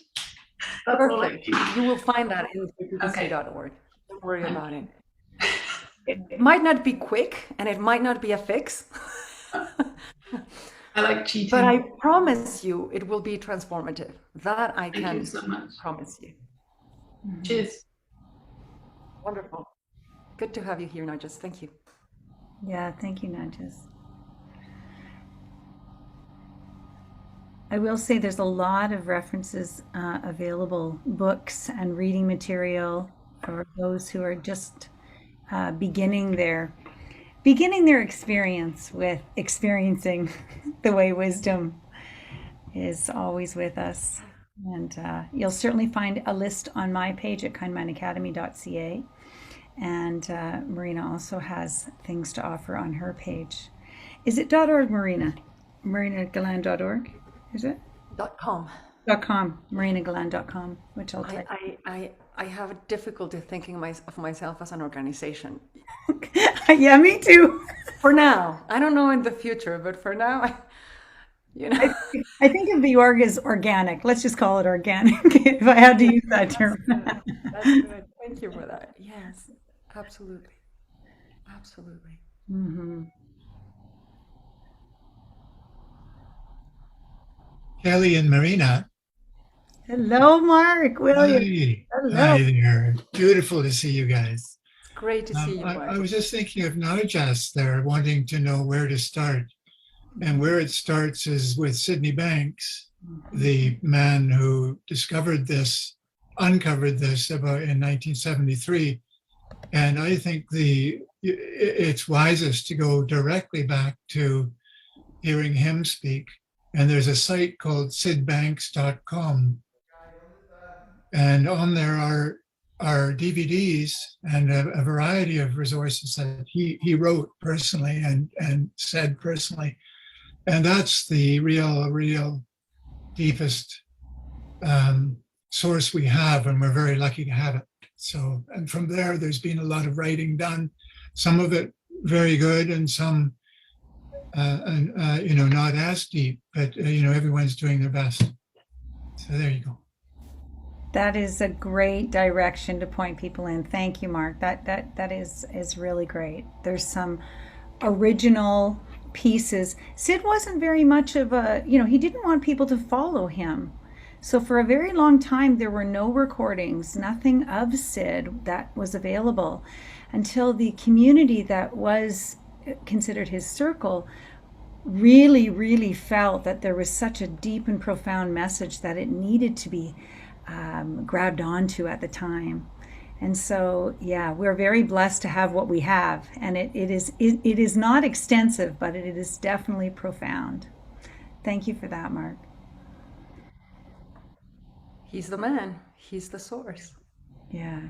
That's Perfect. You will find that in 3pgc.org. Don't worry about it. It might not be quick, and it might not be a fix. I like cheating. But I promise you, it will be transformative. That I Thank can you so much. promise you. Cheers. Wonderful. Good to have you here, Narjas. Thank you. Yeah, thank you, Narjas. I will say there's a lot of references available, books and reading material for those who are just beginning their experience with experiencing the way wisdom is always with us. And you'll certainly find a list on my page at kindmindacademy.ca. And Marina also has things to offer on her page. Is it .org, Marina? MarinaGalan.org, is it? .com. .com, MarinaGalan.com, which I'll type. I have a difficulty thinking of myself as an organization. Yeah, me too. For now. I don't know in the future, but for now, I think of the org as organic. Let's just call it organic, if I had to use that term. That's good. Thank you for that. Yes, absolutely. Absolutely. Mm-hmm. Kelly and Marina. Hello, Mark, William. Hi. Hello. Hi there. Beautiful to see you guys. It's great to see you, I Mark. was just thinking of Najas there, wanting to know where to start. And where it starts is with Sydney Banks, the man who uncovered this about in 1973. And I think it's wisest to go directly back to hearing him speak. And there's a site called sidbanks.com. And on there are DVDs and a variety of resources that he wrote personally and said personally. And that's the real deepest source we have, and we're very lucky to have it. So, and from there's been a lot of writing done, some of it very good, and some, not as deep, but everyone's doing their best. So there you go. That is a great direction to point people in. Thank you, Mark. That is really great. There's some original pieces. Sid wasn't very much of he didn't want people to follow him. So for a very long time, there were no recordings, nothing of Sid that was available until the community that was considered his circle really, really felt that there was such a deep and profound message that it needed to be grabbed onto at the time. And so, yeah, we're very blessed to have what we have, and it is not extensive, but it is definitely profound. Thank you for that, Mark. He's the man. He's the source. Yeah.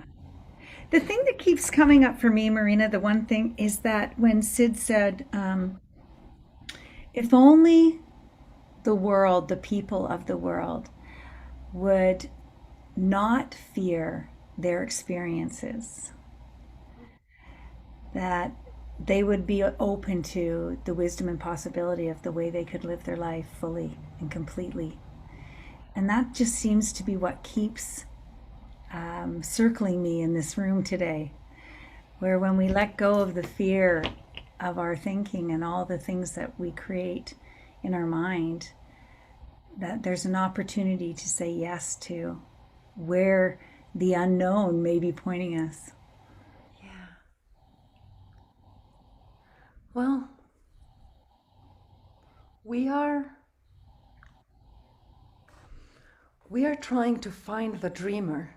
The thing that keeps coming up for me, Marina, the one thing is that when Sid said, if only the world, the people of the world, would not fear their experiences, that they would be open to the wisdom and possibility of the way they could live their life fully and completely. And that just seems to be what keeps circling me in this room today, where when we let go of the fear of our thinking and all the things that we create in our mind, that there's an opportunity to say yes to where the unknown may be pointing us. Yeah. Well, we are trying to find the dreamer.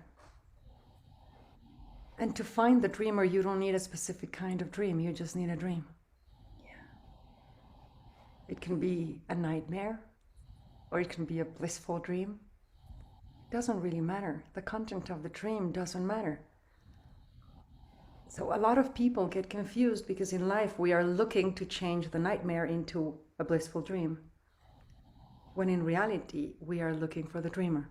And to find the dreamer, you don't need a specific kind of dream. You just need a dream. Yeah. It can be a nightmare, or it can be a blissful dream. It doesn't really matter. The content of the dream doesn't matter. So a lot of people get confused because in life we are looking to change the nightmare into a blissful dream, when in reality we are looking for the dreamer.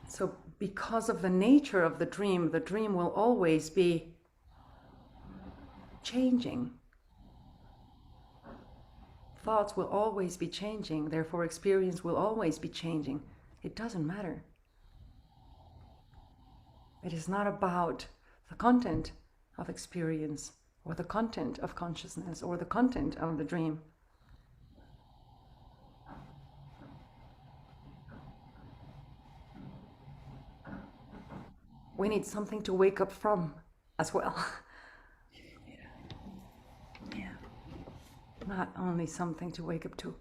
So because of the nature of the dream will always be changing. Thoughts will always be changing, therefore experience will always be changing. It doesn't matter. It is not about the content of experience, or the content of consciousness, or the content of the dream. We need something to wake up from as well. Yeah. Not only something to wake up to.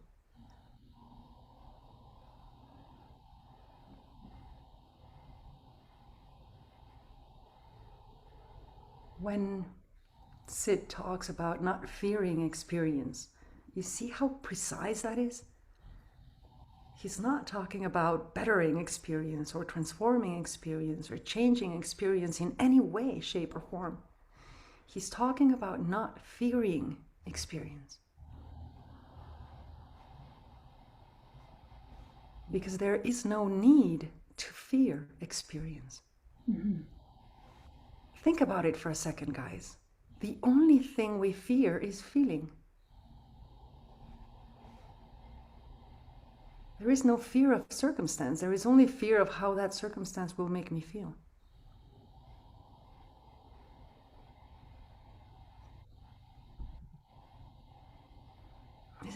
When Sid talks about not fearing experience, you see how precise that is? He's not talking about bettering experience or transforming experience or changing experience in any way, shape, or form. He's talking about not fearing experience. Because there is no need to fear experience. Mm-hmm. Think about it for a second, guys. The only thing we fear is feeling. There is no fear of circumstance. There is only fear of how that circumstance will make me feel.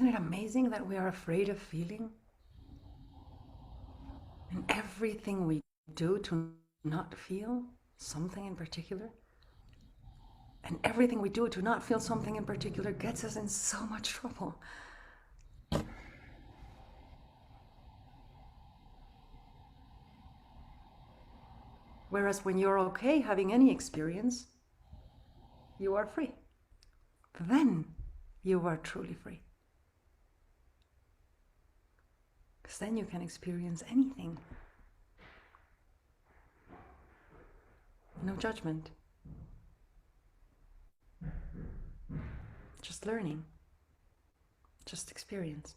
Isn't it amazing that we are afraid of feeling? And everything we do to not feel something in particular, and everything we do to not feel something in particular gets us in so much trouble. Whereas when you're okay having any experience, you are free. Then you are truly free. Because then you can experience anything. No judgment. Just learning. Just experience.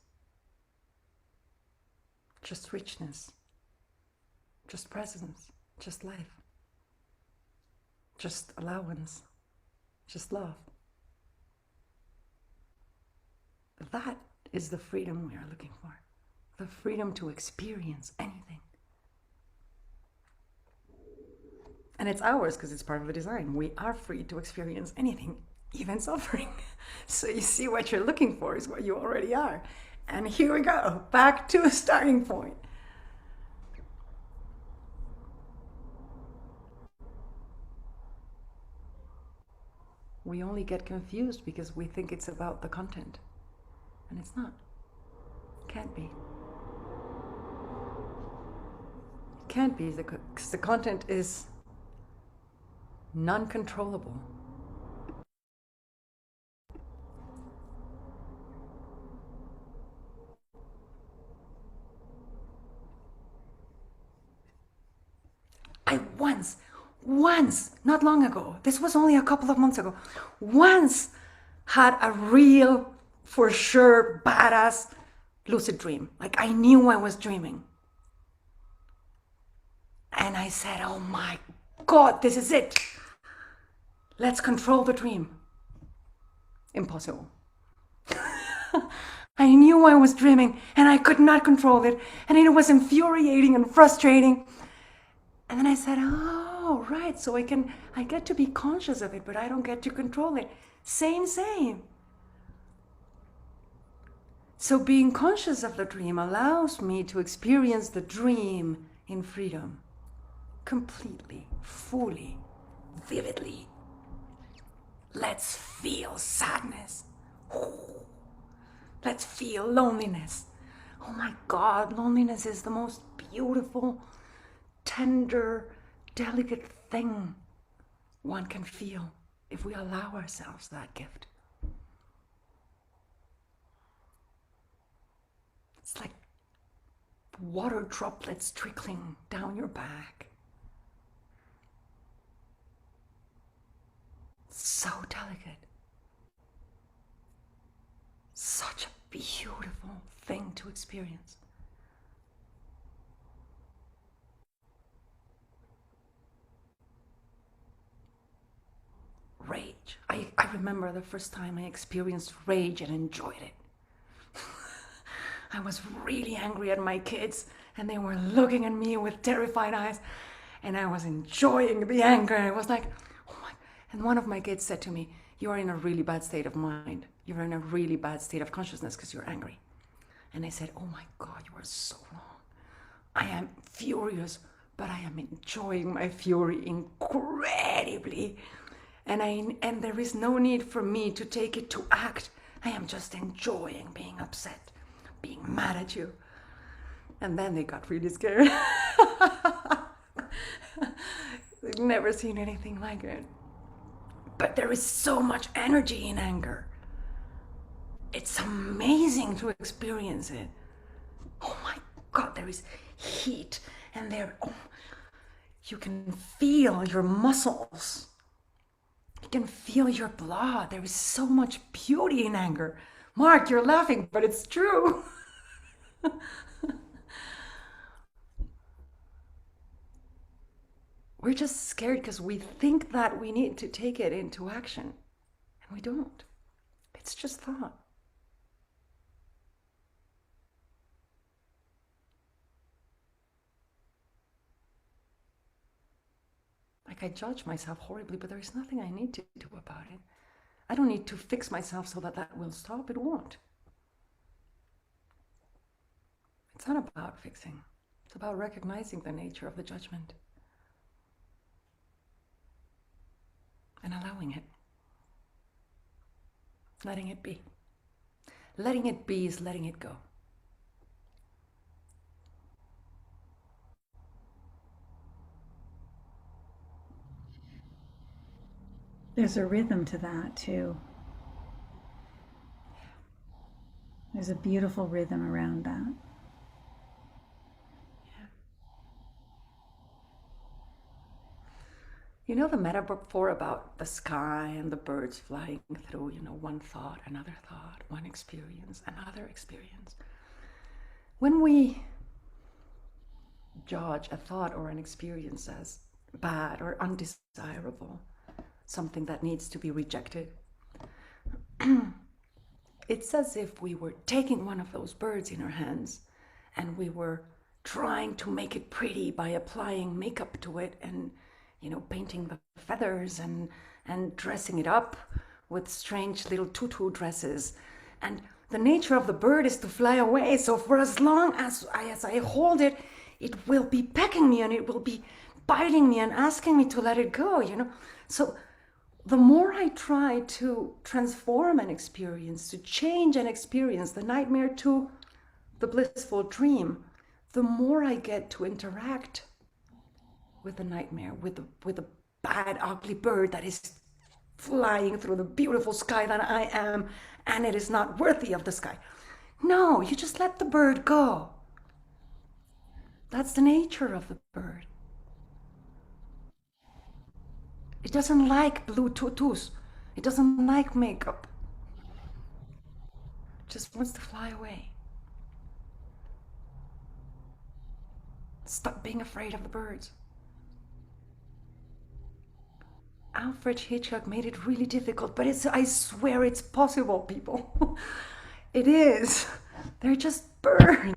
Just richness. Just presence. Just life. Just allowance. Just love. That is the freedom we are looking for. The freedom to experience anything. And it's ours because it's part of the design. We are free to experience anything, even suffering. So you see, what you're looking for is what you already are. And here we go, back to a starting point. We only get confused because we think it's about the content. And it's not. It can't be. It can't be because the content is non-controllable. I once, not long ago, this was only a couple of months ago, once had a real, for sure, badass lucid dream. Like I knew I was dreaming. And I said, oh my God, this is it. Let's control the dream. Impossible. I knew I was dreaming and I could not control it. And it was infuriating and frustrating. And then I said, oh, right, so I get to be conscious of it, but I don't get to control it. Same. So being conscious of the dream allows me to experience the dream in freedom. Completely, fully, vividly. Let's feel sadness. Let's feel loneliness. Oh my God, loneliness is the most beautiful, tender, delicate thing one can feel if we allow ourselves that gift. It's like water droplets trickling down your back. So delicate. Such a beautiful thing to experience. Rage. I remember the first time I experienced rage and enjoyed it. I was really angry at my kids and they were looking at me with terrified eyes and I was enjoying the anger. I was like, oh my. And one of my kids said to me, you are in a really bad state of mind. You're in a really bad state of consciousness because you're angry. And I said, oh my God, you are so wrong. I am furious, but I am enjoying my fury incredibly. And there is no need for me to take it to act. I am just enjoying being upset, being mad at you. And then they got really scared. They've never seen anything like it. But there is so much energy in anger. It's amazing to experience it. Oh my God, there is heat and you can feel your muscles. You can feel your blood. There is so much beauty in anger. Mark, you're laughing, but it's true. We're just scared because we think that we need to take it into action. And we don't. It's just thought. Like I judge myself horribly, but there is nothing I need to do about it. I don't need to fix myself so that will stop. It won't. It's not about fixing. It's about recognizing the nature of the judgment and allowing it. Letting it be. Letting it be is letting it go. There's a rhythm to that too. There's a beautiful rhythm around that. You know the metaphor about the sky and the birds flying through, one thought, another thought, one experience, another experience. When we judge a thought or an experience as bad or undesirable, something that needs to be rejected, it's as if we were taking one of those birds in our hands and we were trying to make it pretty by applying makeup to it and painting the feathers and dressing it up with strange little tutu dresses. And the nature of the bird is to fly away. So for as long as I hold it, it will be pecking me and it will be biting me and asking me to let it go, So the more I try to transform an experience, to change an experience, the nightmare to the blissful dream, the more I get to interact with the nightmare, with the bad, ugly bird that is flying through the beautiful sky that I am, and it is not worthy of the sky. No, you just let the bird go. That's the nature of the bird. It doesn't like blue tutus. It doesn't like makeup. It just wants to fly away. Stop being afraid of the birds. Alfred Hitchcock made it really difficult, but I swear it's possible, people. It is. They're just birds.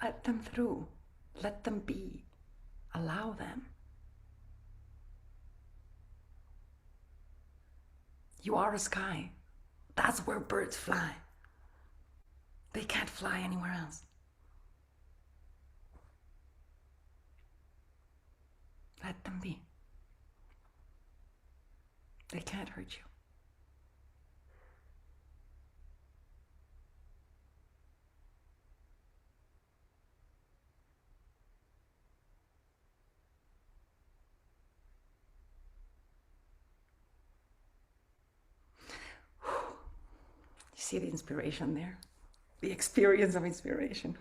Let them through. Let them be. Allow them. You are a sky. That's where birds fly. They can't fly anywhere else. Let them be. They can't hurt you. You see the inspiration there? The experience of inspiration.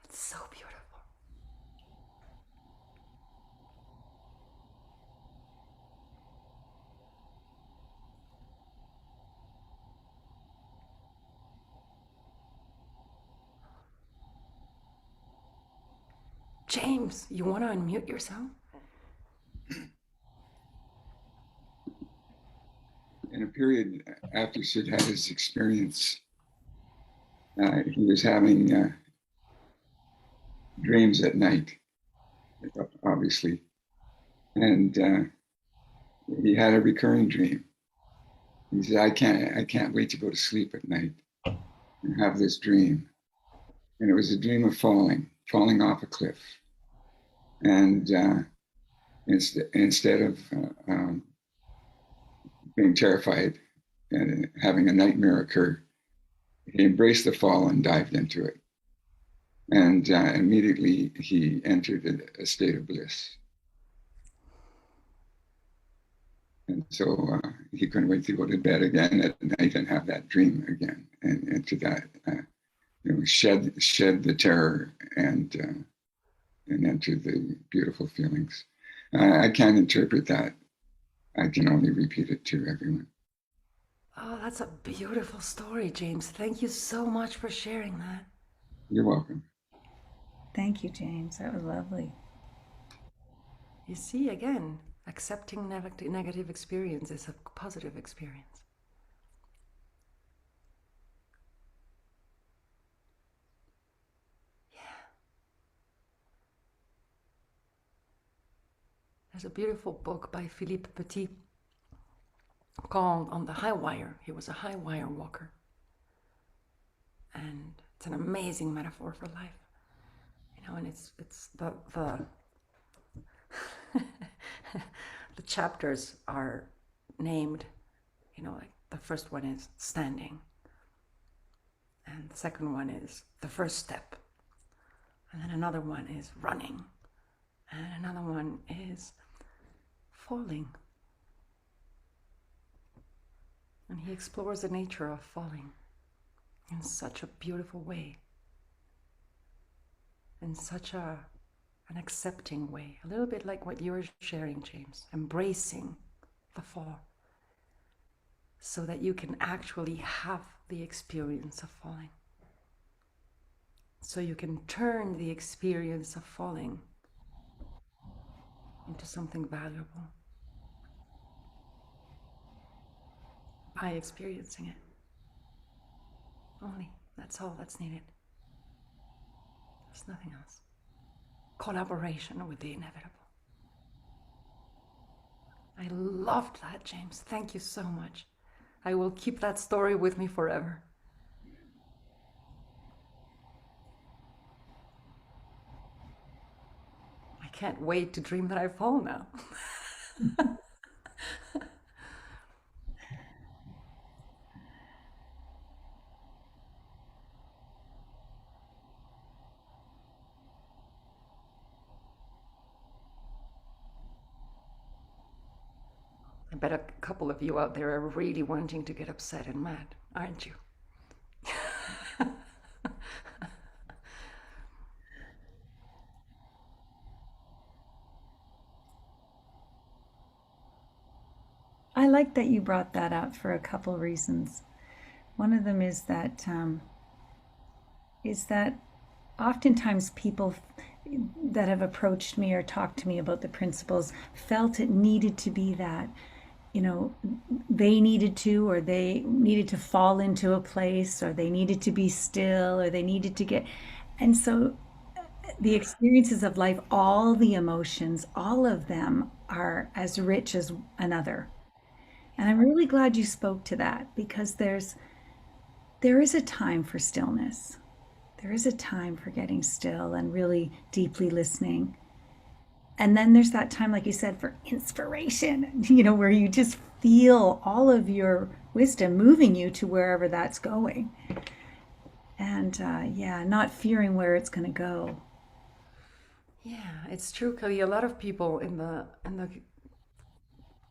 It's so beautiful. James, you want to unmute yourself? In a period after Sid had his experience, he was having dreams at night, obviously, and he had a recurring dream. He said, "I can't wait to go to sleep at night and have this dream." And it was a dream of falling off a cliff, and instead of being terrified and having a nightmare occur, he embraced the fall and dived into it. And immediately he entered a state of bliss. And so he couldn't wait to go to bed again at night and have that dream again, and to that, shed the terror and enter the beautiful feelings. I can't interpret that. I can only repeat it to everyone. Oh, that's a beautiful story, James. Thank you so much for sharing that. You're welcome. Thank you, James. That was lovely. You see, again, accepting negative experience is a positive experience. Yeah. There's a beautiful book by Philippe Petit called On the High Wire. He was a high wire walker. And it's an amazing metaphor for life. And it's the the chapters are named, like the first one is standing, and the second one is the first step, and then another one is running, and another one is falling. And he explores the nature of falling in such a beautiful way, in such an accepting way, a little bit like what you're sharing, James, embracing the fall so that you can actually have the experience of falling. So you can turn the experience of falling into something valuable by experiencing it. Only. That's all that's needed. There's nothing else. Collaboration with the inevitable. I loved that, James. Thank you so much. I will keep that story with me forever. I can't wait to dream that I fall now. I bet a couple of you out there are really wanting to get upset and mad, aren't you? I like that you brought that up for a couple of reasons. One of them is that oftentimes people that have approached me or talked to me about the principles felt it needed to be that, they needed to, or they needed to fall into a place, or they needed to be still, or they needed to get. And so the experiences of life, all the emotions, all of them are as rich as another. And I'm really glad you spoke to that, because there is a time for stillness. There is a time for getting still and really deeply listening. And then there's that time, like you said, for inspiration, where you just feel all of your wisdom moving you to wherever that's going. And not fearing where it's going to go. Yeah, it's true, Kelly. A lot of people in the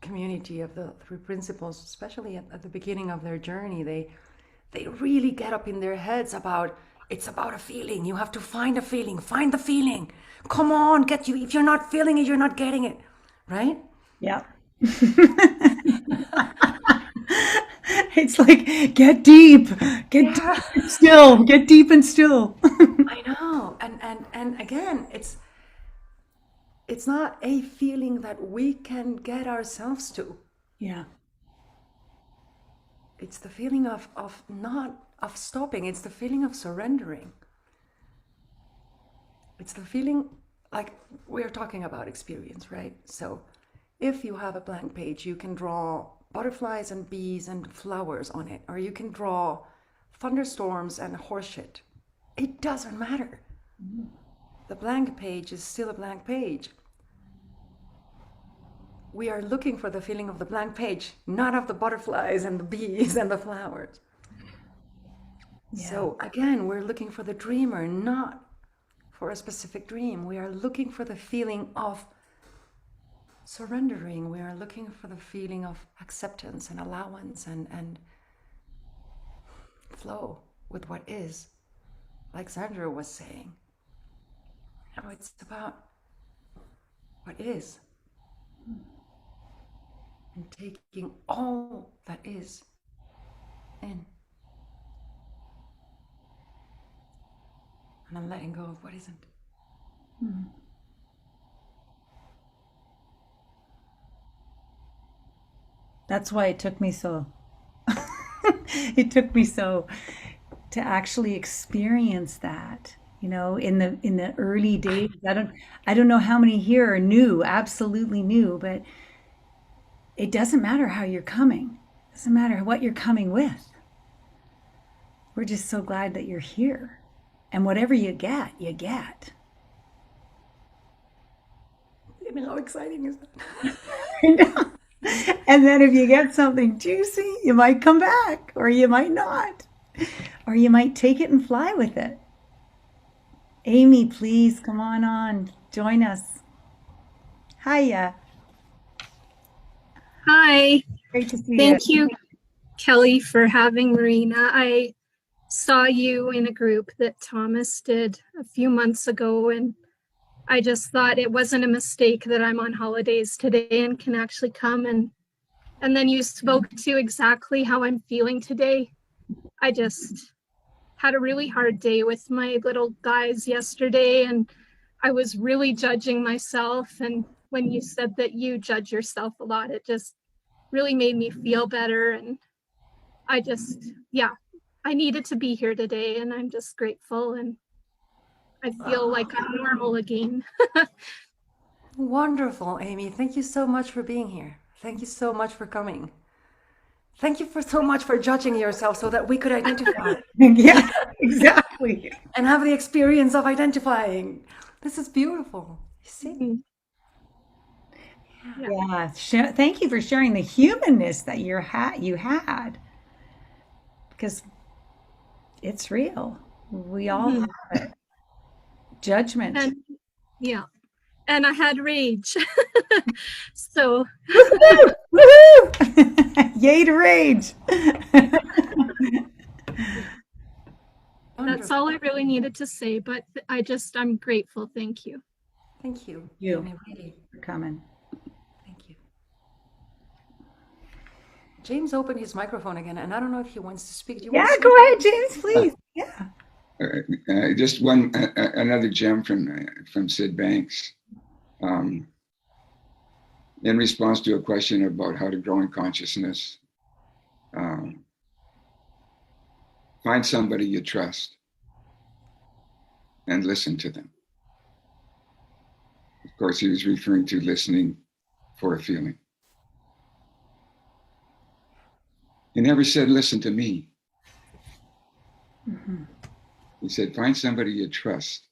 community of the three principles, especially at the beginning of their journey, they really get up in their heads about it's about a feeling. You have to find a feeling. Find the feeling. Come on, get you. If you're not feeling it, you're not getting it, right? Yeah. It's like, get deep, deep and still, get deep and still. I know, and again, it's not a feeling that we can get ourselves to. Yeah. It's the feeling of not of stopping. It's the feeling of surrendering. It's the feeling, like we're talking about experience, right? So if you have a blank page, you can draw butterflies and bees and flowers on it, or you can draw thunderstorms and horseshit. It doesn't matter. The blank page is still a blank page. We are looking for the feeling of the blank page, not of the butterflies and the bees and the flowers. Yeah. So again, we're looking for the dreamer, not for a specific dream. We are looking for the feeling of surrendering. We are looking for the feeling of acceptance and allowance and flow with what is. Like Sandra was saying, it's about what is. And taking all that is in. And then letting go of what isn't. Mm. That's why it took me so to actually experience that, in the early days. I don't know how many here are new, absolutely new, but it doesn't matter how you're coming. Doesn't matter what you're coming with. We're just so glad that you're here. And whatever you get, you get. I mean, how exciting is that? I know. And then if you get something juicy, you might come back, or you might not. Or you might take it and fly with it. Amy, please come on. Join us. Hiya. Hi. Great to see you. Thank you, Kelly, for having Marina. I saw you in a group that Thomas did a few months ago, and I just thought it wasn't a mistake that I'm on holidays today and can actually come. And then you spoke to exactly how I'm feeling today. I just had a really hard day with my little guys yesterday, and I was really judging myself. And when you said that you judge yourself a lot, it just really made me feel better. And I just, yeah, I needed to be here today, and I'm just grateful, and I feel like I'm normal again. Wonderful, Amy. Thank you so much for being here. Thank you so much for coming. Thank you so much for judging yourself so that we could identify. Yeah, exactly. And have the experience of identifying. This is beautiful. You see? Yeah. Thank you for sharing the humanness that you had, because it's real. We all have it. Judgment. And yeah, and I had rage. So Woohoo! Woohoo! Yay to rage. that's all I really needed to say, but I'm grateful. Thank you. Thank you. You Amy, really. for coming. Thank you. James opened his microphone again, and I don't know if he wants to speak. Do you want Yeah, to go ahead, James, please. Yeah. Just another gem from Sid Banks. In response to a question about how to grow in consciousness, find somebody you trust and listen to them. Of course, he was referring to listening for a feeling. He never said, listen to me. Mm-hmm. He said, find somebody you trust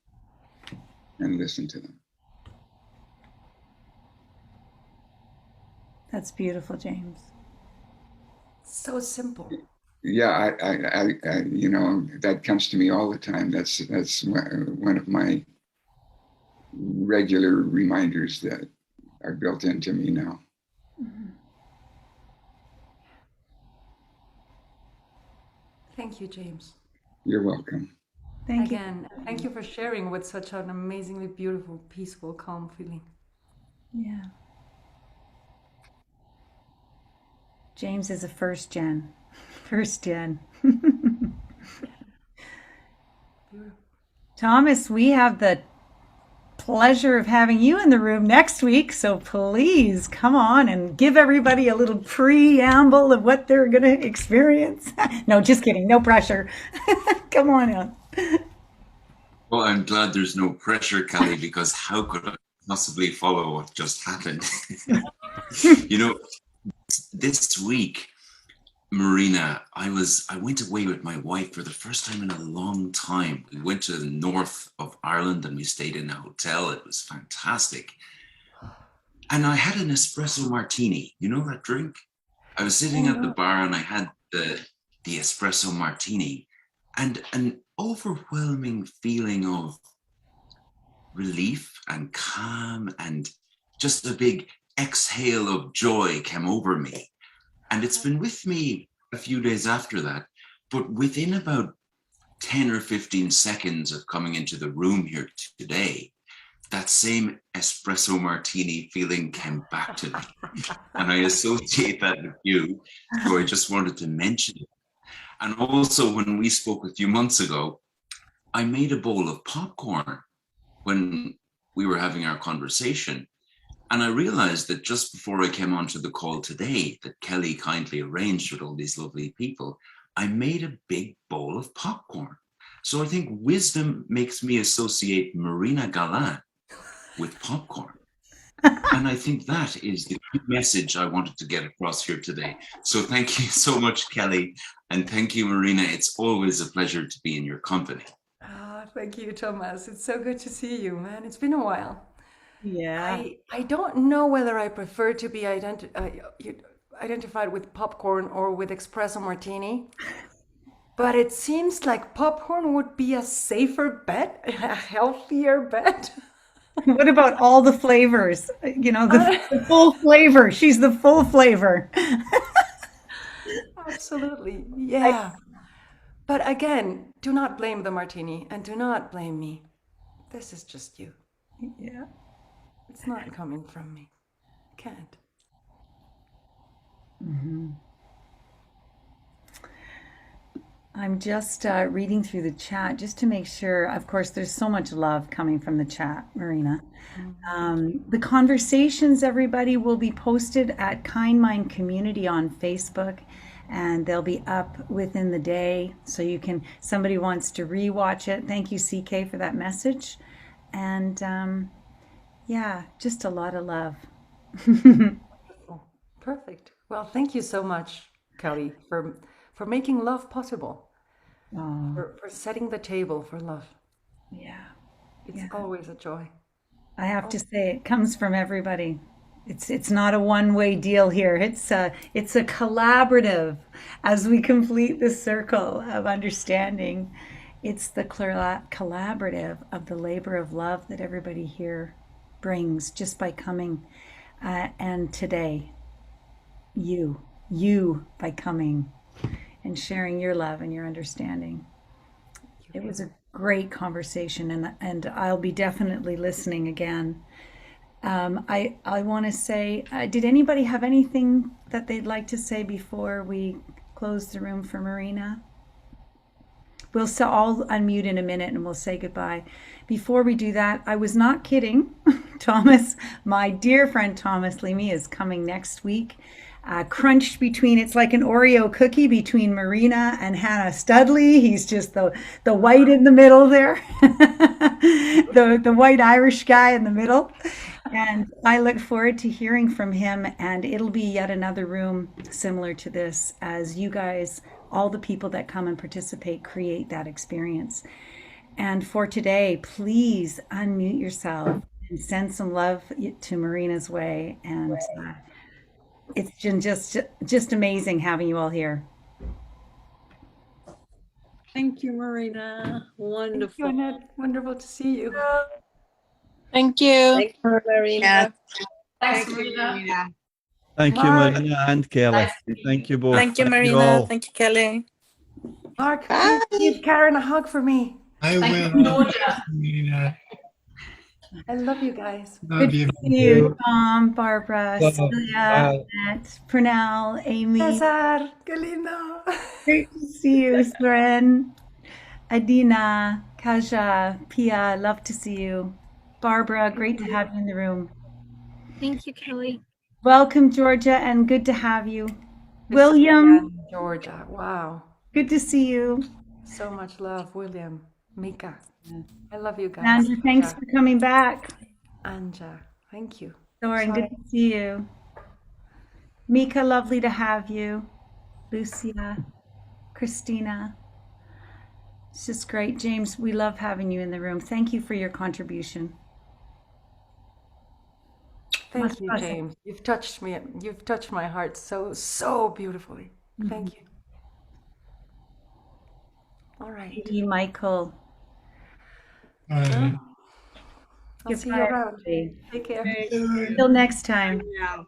and listen to them. That's beautiful, James. So simple. Yeah, I you know, that comes to me all the time. That's one of my regular reminders that are built into me now. Mm-hmm. Thank you, James. You're welcome. Thank you. Again, thank you for sharing with such an amazingly beautiful, peaceful, calm feeling. Yeah. James is a first gen. Thomas, we have the pleasure of having you in the room next week, so please come on and give everybody a little preamble of what they're going to experience. No, just kidding. No pressure. Come on in. Well, I'm glad there's no pressure, Kelly, because how could I possibly follow what just happened? You know, this week, Marina, I went away with my wife for the first time in a long time. We went to the north of Ireland and we stayed in a hotel. It was fantastic. And I had an espresso martini. You know that drink? I was sitting at the bar and I had the espresso martini, and an overwhelming feeling of relief and calm and just a big exhale of joy came over me. And it's been with me a few days after that, but within about 10 or 15 seconds of coming into the room here today, that same espresso martini feeling came back to me. And I associate that with you, so I just wanted to mention it. And also, when we spoke a few months ago, I made a bowl of popcorn when we were having our conversation. And I realized that just before I came onto the call today, that Kelly kindly arranged with all these lovely people, I made a big bowl of popcorn. So I think wisdom makes me associate Marina Galan with popcorn. And I think that is the key message I wanted to get across here today. So thank you so much, Kelly. And thank you, Marina. It's always a pleasure to be in your company. Thank you, Thomas. It's so good to see you, man. It's been a while. Yeah. I don't know whether I prefer to be identified with popcorn or with espresso martini, but it seems like popcorn would be a safer bet, a healthier bet. What about all the flavors? You know, the full flavor. She's the full flavor. Absolutely. Yeah. But again, do not blame the martini and do not blame me. This is just you. Yeah. It's not coming from me. Can't. I'm just reading through the chat just to make sure. Of course, there's so much love coming from the chat, Marina. The conversations, everybody, will be posted at Kind Mind Community on Facebook, and they'll be up within the day. So you can, somebody wants to rewatch it. Thank you, CK, for that message. And yeah, just a lot of love. Perfect. Well, thank you so much, Kelly, for making love possible. For setting the table for love. Yeah. It's always a joy. I have to say it comes from everybody. It's not a one-way deal here. It's a collaborative as we complete the circle of understanding. It's the collaborative of the labor of love that everybody here brings just by coming. And today, you by coming and sharing your love and your understanding. It was a great conversation, and I'll be definitely listening again. I want to say, did anybody have anything that they'd like to say before we close the room for Marina? We'll all unmute in a minute and we'll say goodbye. Before we do that, I was not kidding. Thomas, my dear friend Thomas Leamy is coming next week. Crunched between, it's like an Oreo cookie between Marina and Hannah Studley. He's just the white in the middle there, the white Irish guy in the middle. And I look forward to hearing from him, and it'll be yet another room similar to this as you guys, all the people that come and participate, create that experience. And for today, please unmute yourself and send some love to Marina's way. And it's been just amazing having you all here. Thank you, Marina. Wonderful. Thank you, Annette. Wonderful to see you. Thank you. Thank you, Marina. Thanks, Marina. Thank you, Mark. Marina and Kelly. Thank you both. Thank you, Marina. all. Thank you, Kelly. Mark, give Karen a hug for me. I Thank will. you, Georgia. Marina. I love you guys. Love you. Good to see you, Tom, Barbara, Wow. Celia, Wow. Annette, Pernell, Amy. Cesar, qué lindo. Great to see you, Soren, Adina, Kaja, Pia, love to see you. Barbara, great to have you in the room. Thank you, Kelly. Welcome, Georgia, and good to have you. Good to see William, you again, Georgia. Wow. good to see you. So much love, William. Mika. I love you guys. Andrew, thanks for coming back. Anja, thank you. Soren, good to see you. Mika, lovely to have you. Lucia, Christina. It's just great. James, we love having you in the room. Thank you for your contribution. Thank you, James. You've touched me. You've touched my heart so beautifully. Thank you. All right. Thank you, Michael. I'll see you Goodbye, around. everybody. Take care. Until next time. Yeah.